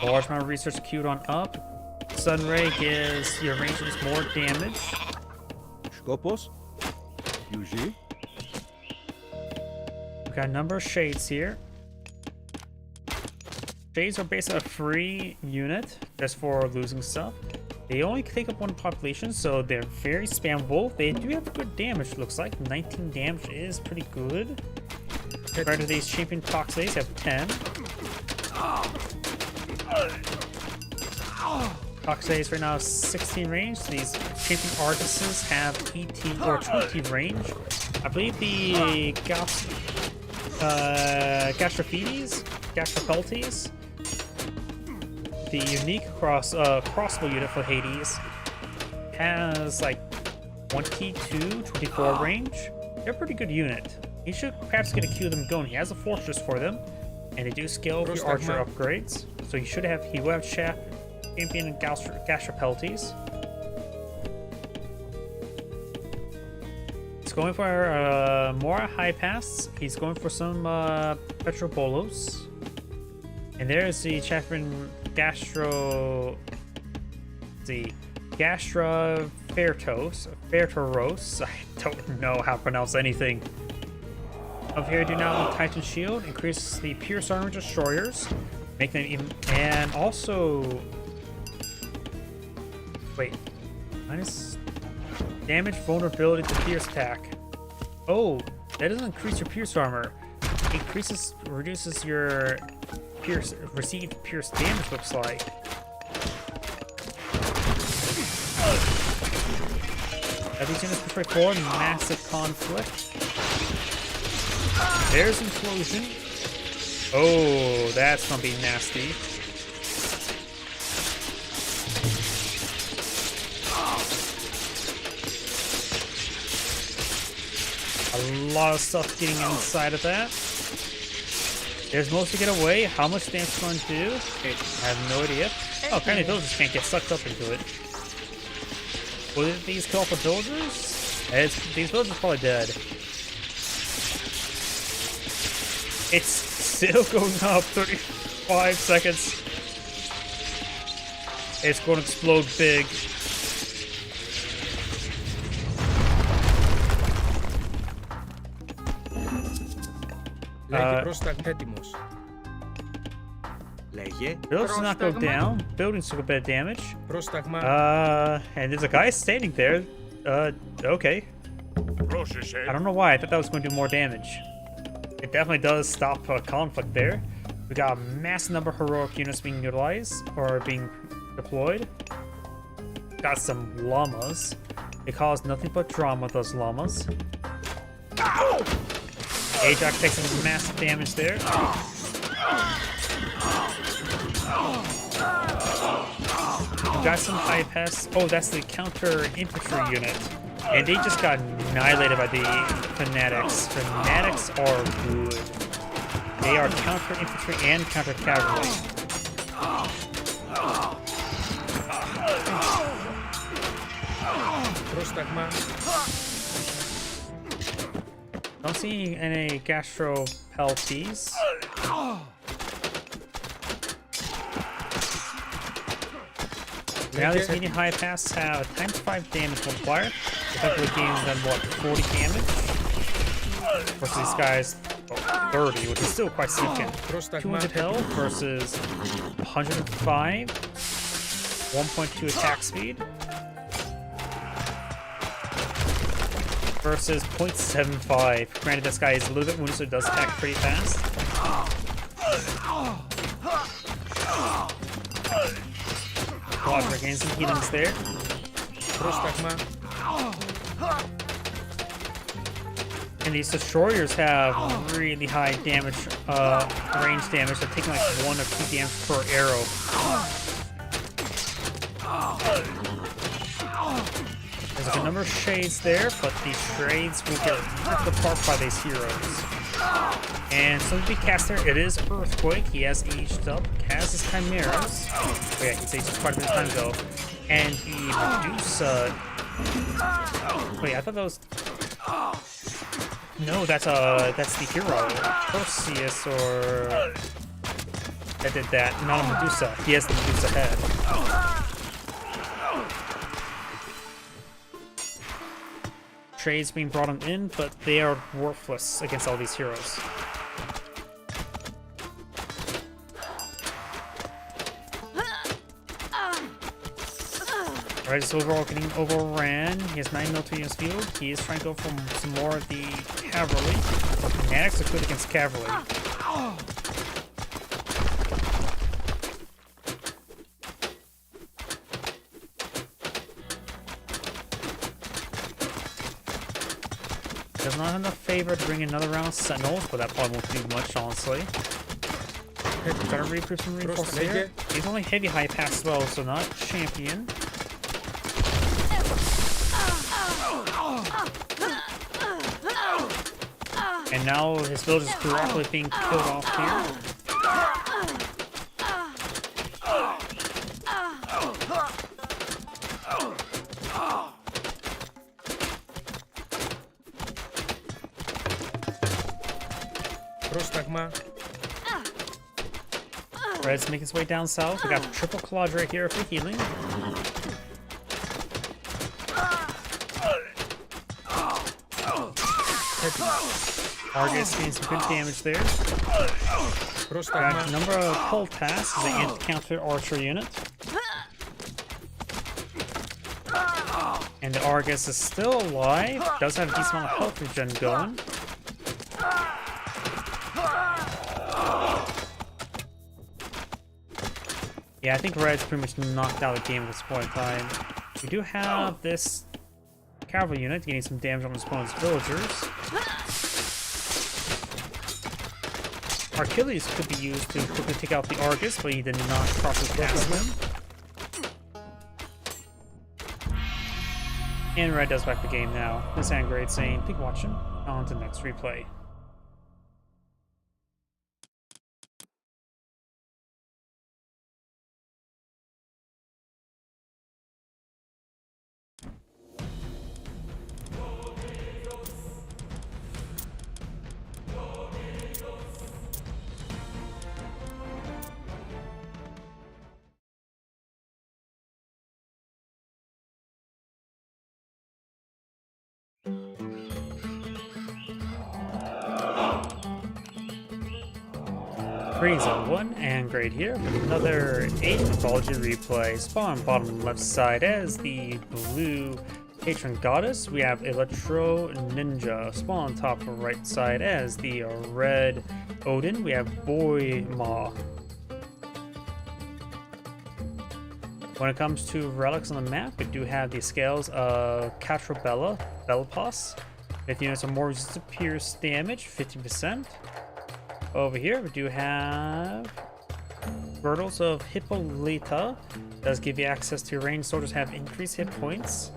Large amount of research queued on up. Sunray gives your rangers more damage. Skopos. Yuji. We've got a number of shades here. Shades are basically a free unit just for losing stuff. They only take up one population, so they're very spammable. They do have good damage, looks like. 19 damage is pretty good. Compared to these champion toxics, have 10. Toxics right now 16 range. These champion artists have 18 or 20 range. I believe the Gastrophides, the unique crossbow unit for Hades, has like 24 range. They're a pretty good unit. He should perhaps get a queue of them going. He has a fortress for them, and they do scale for archer upgrades. So he will have champion and Gastrophides. He's going for more high pass. He's going for some Petrobolos. And there's the champion Gastrofertos. I don't know how to pronounce anything. Up here, do now Titan Shield, increases the Pierce Armor Destroyers, make them even, and also, wait, minus damage vulnerability to Pierce attack. Oh, that doesn't increase your Pierce Armor. It reduces your received Pierce damage, looks like. These units push right forward, massive conflict. There's Implosion. Oh, that's gonna be nasty. A lot of stuff getting inside of that. There's most to get away. How much damage it's going to do? I have no idea. Oh, apparently those just can't get sucked up into it. Will these kill off the villagers? These villagers are probably dead. It's still going up 35 seconds. It's going to explode big. Buildings does not go down. Buildings took a bit of damage. And there's a guy standing there. Okay. I don't know why. I thought that was going to do more damage. It definitely does stop conflict there. We got a massive number of heroic units being utilized or being deployed. Got some llamas. They cause nothing but drama, those llamas. Ajax takes some massive damage there. Got some high pass. Oh, that's the counter infantry unit. And they just got annihilated by the fanatics. Fanatics are good. They are counter infantry and counter cavalry. Don't see any Gastrophiles. Now this medium high pass have times 5 damage multiplier. Effectively gaining them what, 40 damage? Versus these guys, well, 30, which is still quite significant. 200 health versus 105, 1.2 attack speed. Versus 0.75. Granted, this guy is a little bit wounded, so it does attack pretty fast. Quadra gains some healings there. And these destroyers have really high damage, range damage. They're taking like 1 or 2 damage per arrow. There's like a number of shades there, but these shades will get ripped apart by these heroes. And something to be cast there, it is Earthquake. He has aged up, has his chimeras. Oh yeah, he's aged quite a bit of time ago. And the Medusa. Wait, I thought that was. No, that's the hero. Perseus or that did that. Not a Medusa. He has the Medusa head. Trades being brought him in, but they are worthless against all these heroes. Alright, so overall getting overran. He has 9 military units field. He is trying to go for some more of the cavalry. Fanatics are good against cavalry. Does not have enough favor to bring another round of Sentinels, but that probably won't do much, honestly. Trying to recruit some reinforcements here. He's only heavy high pass as well, so not champion. And now his village is directly being killed off here. Red's making his way down south. We got triple Claude right here for healing. Argus getting some good damage there. Got a number of pull tasks as an anti-counter archer unit. And the Argus is still alive. Does have a decent amount of health regen going. Yeah, I think Red's pretty much knocked out the game at this point in time. We do have this cavalry unit getting some damage on his opponent's villagers. Achilles could be used to quickly take out the Argus, but he did not cross his path him. And Red does back the game now. This is Great saying, keep watching. On to the next replay. Freeza 1 and Great here with another 8 Mythology replay. Spawn bottom left side as the blue patron goddess. We have Electro Ninja. Spawn top right side as the red Odin. We have Boy Ma. When it comes to relics on the map, we do have the scales of Catrobella, Belpos. 50 units or more resistant pierce damage, 15%. Over here, we do have Girdles of Hippolyta. Does give you access to ranged soldiers have increased hit points.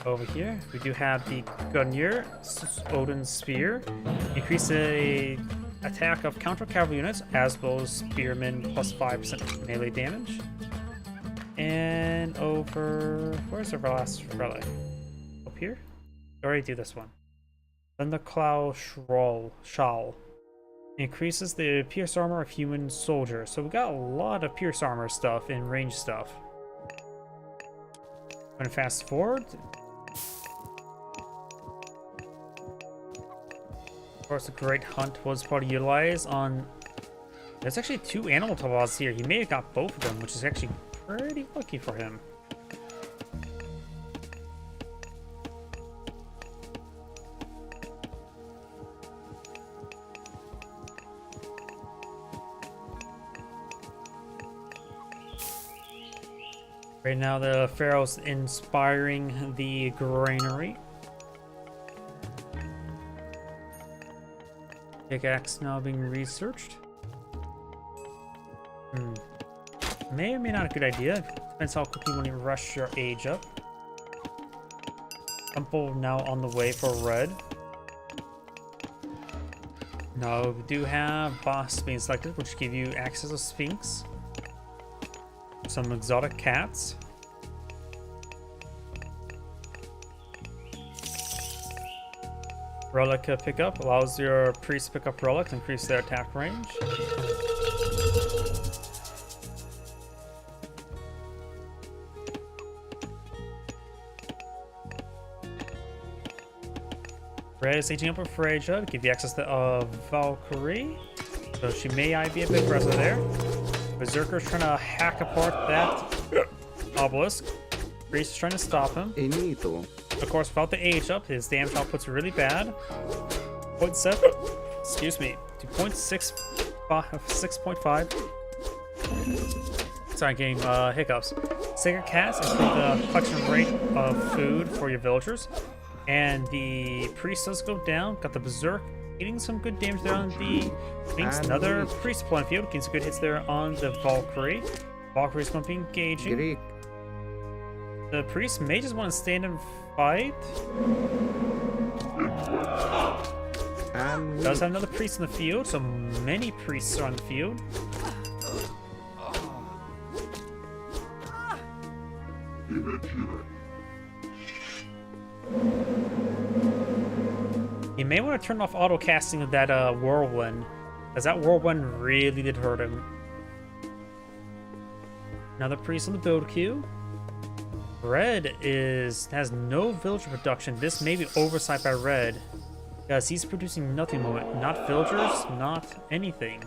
Over here, we do have the Gungnir, Odin's Spear. Increase the attack of counter cavalry units as well as spearmen plus 5% melee damage. And over, where's the last relic? Up here? I already do this one. Then the Clow Shawl. Increases the pierce armor of human soldiers. So we got a lot of pierce armor stuff and range stuff. Gonna fast forward. Of course, a great hunt was probably utilized on. There's actually 2 animal toboggans here. He may have got both of them, which is actually pretty lucky for him. Right now, the Pharaoh's inspiring the granary. Pickaxe now being researched. May or may not a good idea. Depends how quickly when you rush your age up. Temple now on the way for red. Now we do have boss being selected, which give you access to Sphinx. Some exotic cats. Relic pickup allows your priest to pick up relics, increase their attack range. Red is aging up with Freya to give you access to Valkyrie. So she may be a bit aggressive there. Berserker's trying to hack apart that obelisk. Priest is trying to stop him. Enito. Of course, without the age up, his damage output's really bad. 0.7, excuse me, to 6.5. Sorry, getting hiccups. Sacred cats improve the collection rate of food for your villagers. And the priest does go down. Got the berserk getting some good damage there on the Sphinx. Another priest deploying field, getting some good hits there on the Valkyrie. Valkyrie's going to be engaging. Greek. The priest may just want to stand and fight. And Does have another priest in the field, so many priests are on the field. You may want to turn off auto casting of that whirlwind, because that whirlwind really did hurt him. Another priest on the build queue. Red has no villager production. This may be oversight by Red, because he's producing nothing moment. Not villagers, not anything.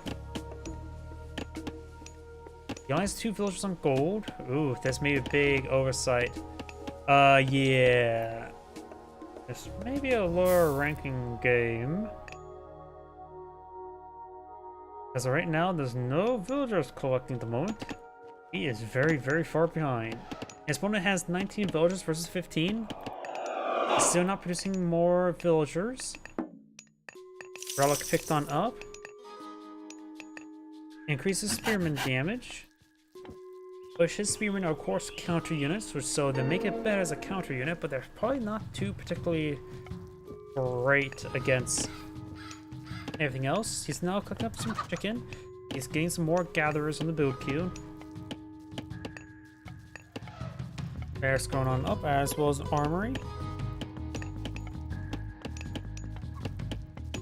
He only has 2 villagers on gold. Ooh, this may be a big oversight. Yeah. This may be a lower ranking game. As of right now, there's no villagers collecting at the moment. He is very, very far behind. His opponent has 19 villagers versus 15. He's still not producing more villagers. Relic picked on up. Increases spearman damage. Which his spearmen are of course counter units, which so they make it better as a counter unit, but they're probably not too particularly great against everything else. He's now cooking up some chicken. He's getting some more gatherers on the build queue. Bear's going on up, as well as armory.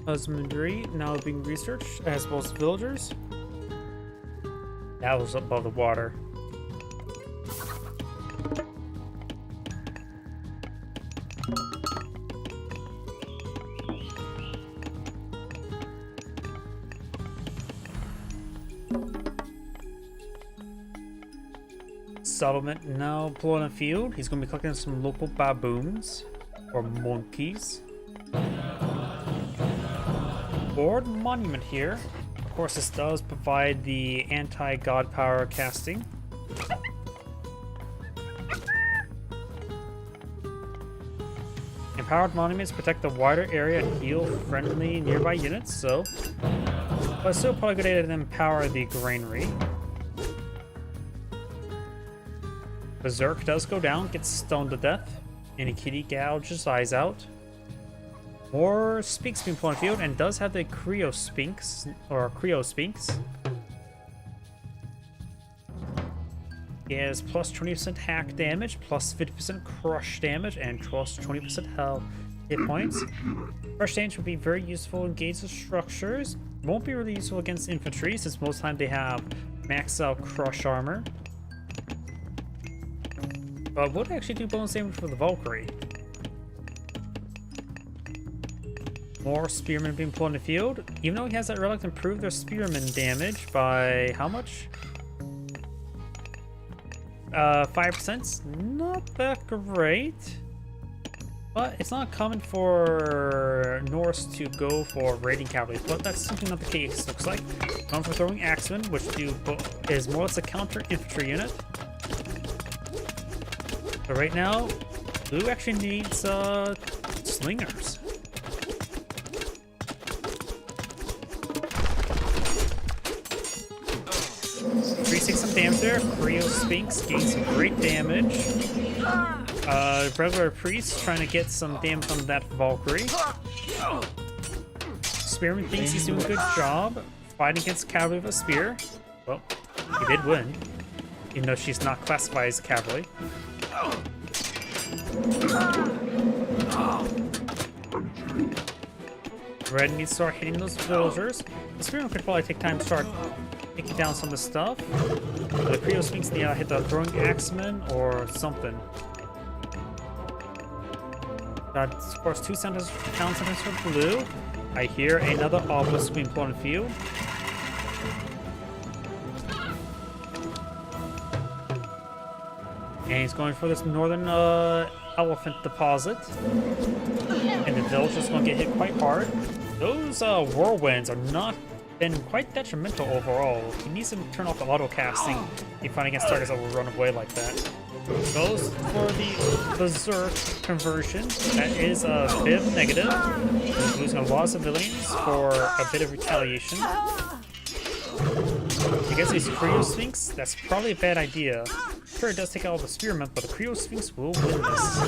Husbandry now being researched, as well as villagers. That was above the water. Settlement now deployed on the field. He's going to be collecting some local baboons or monkeys. Board monument here. Of course, this does provide the anti-god power casting. Empowered monuments protect the wider area and heal friendly nearby units, so but it's still probably a good idea to empower the granary. Berserk does go down, gets stoned to death, and a kitty gouges eyes out. More Sphinx being put on the field, and does have the Creo Sphinx, or Creo Sphinx. He has plus 20% hack damage, plus 50% crush damage, and plus 20% health hit points. Crush damage will be very useful against the structures. Won't be really useful against infantry, since most of the time they have maxed out crush armor. But would actually do bonus damage for the Valkyrie. More spearmen being pulled in the field. Even though he has that relic, improve their spearmen damage by how much? 5%. Not that great. But it's not common for Norse to go for raiding cavalry, but that's simply not the case. Looks like going for throwing axemen, which is more or less a counter infantry unit. But right now, blue actually needs slingers. 3-6 some damage there. Creo Sphinx gains some great damage. Regular Priest trying to get some damage on that Valkyrie. Spearman thinks he's doing a good job fighting against cavalry with a spear. Well, he did win, even though she's not classified as cavalry. Red needs to start hitting those villagers. The Spearman could probably take time to start taking down some of the stuff. The Creo Sphinx need to hit the throwing axeman or something. Got, of course, 2 town centers for blue. I hear another obelisk being pulled in the field. And he's going for this northern elephant deposit. And the villager's going to get hit quite hard. Those whirlwinds are not been quite detrimental overall. He needs to turn off the auto casting if he fight against targets that will run away like that. Goes for the Berserk conversion. That is a bit of negative. He's losing a lot of civilians for a bit of retaliation. Against these Creo Sphinx, that's probably a bad idea. Sure, it does take out all the spearmen, but the Creo Sphinx will win this.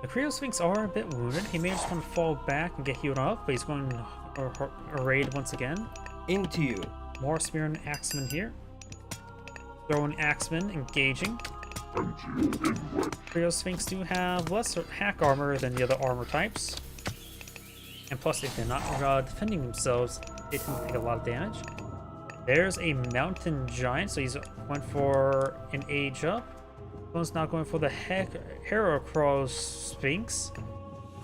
The Creo Sphinx are a bit wounded. He may just want to fall back and get healed up, but he's going to raid once again. Into you. More Spearman Axemen here. Throwing Axemen, engaging. Creo Sphinx do have less hack armor than the other armor types. And plus, if they're not defending themselves, they tend to take a lot of damage. There's a Mountain Giant, so he's went for an age up. One's now going for the Heracross Sphinx.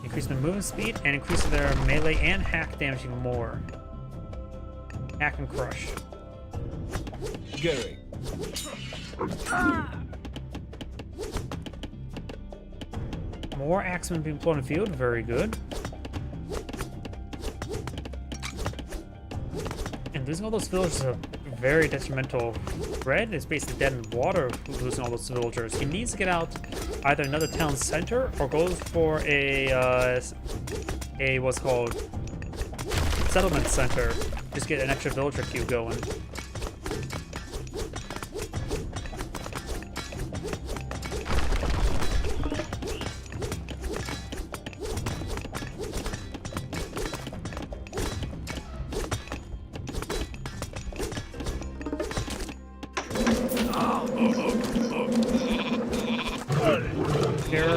Increasing their movement speed and increasing their melee and hack damage even more. Hack and crush. Going. More axemen being pulled in the field, very good. And losing all those villagers is very detrimental. Red is basically dead in the water losing all those villagers. He needs to get out either another town center or goes for a what's called settlement center. Just get an extra villager queue going.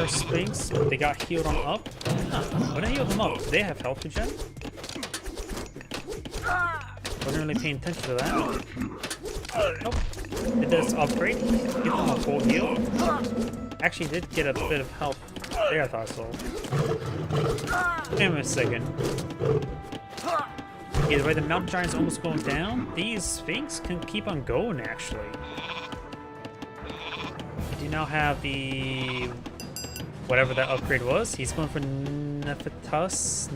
Sphinx, they got healed on up. Huh. When I healed them up, they have health regen? Wasn't really paying attention to that. Nope. It does upgrade, give them a full heal. Actually did get a bit of health there, I thought so. Wait a second. Either way, the Mountain Giant's almost going down. These Sphinx can keep on going, actually. You now have the whatever that upgrade was. He's going for Nephitis,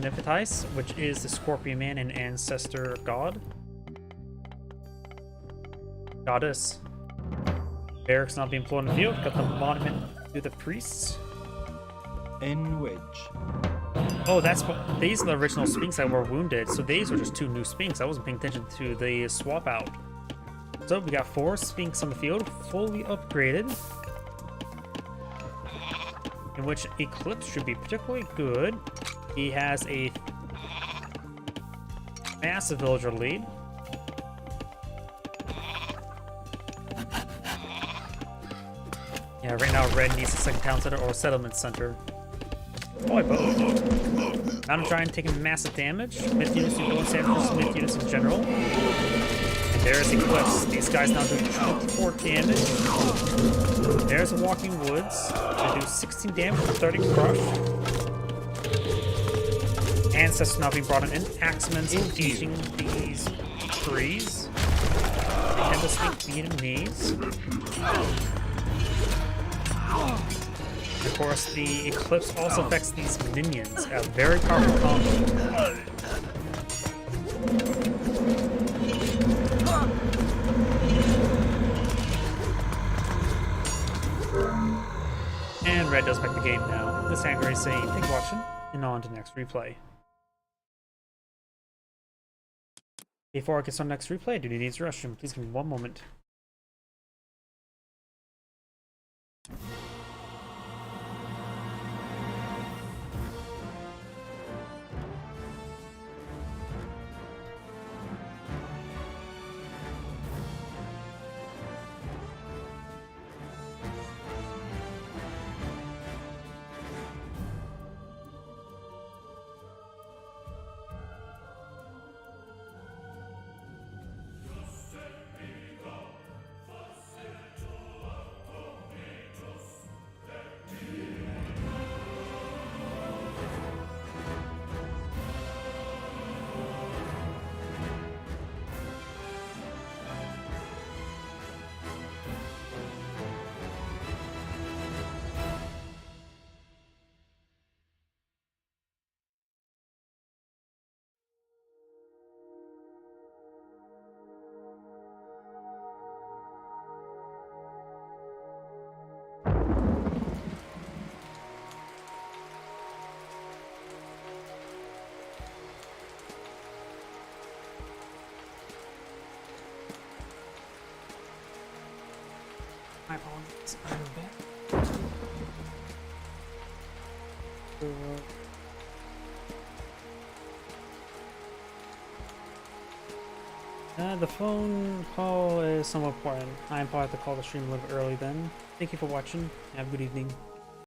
which is the Scorpion Man and Ancestor God. Goddess. Barracks not being pulled in the field. Got the monument to the priests. In which? Oh, that's what. These are the original Sphinx that were wounded. So these are just 2 new Sphinx. I wasn't paying attention to the swap out. So we got 4 Sphinx on the field, fully upgraded. In which Eclipse should be particularly good. He has a massive villager lead. Yeah, right now Red needs a second town center or a settlement center. Boy, both. Mountain Giant taking massive damage. Myth units do go in for Myth units in general. There's Eclipse. These guys now do 24 damage. There's Walking Woods. They do 16 damage with 30 crush. Ancestors now being brought in. Axemen's engaging these trees. They have this weak beat and knees. Of course, the Eclipse also affects these minions. A very powerful combo. And Red does back the game now. This Angry is saying, thanks for watching, and on to next replay. Before I get started next replay, I do need to restroom. Please give me one moment. My apologies. I'm back. The phone call is somewhat important. I probably have to call the stream a little bit early then. Thank you for watching. Have a good evening.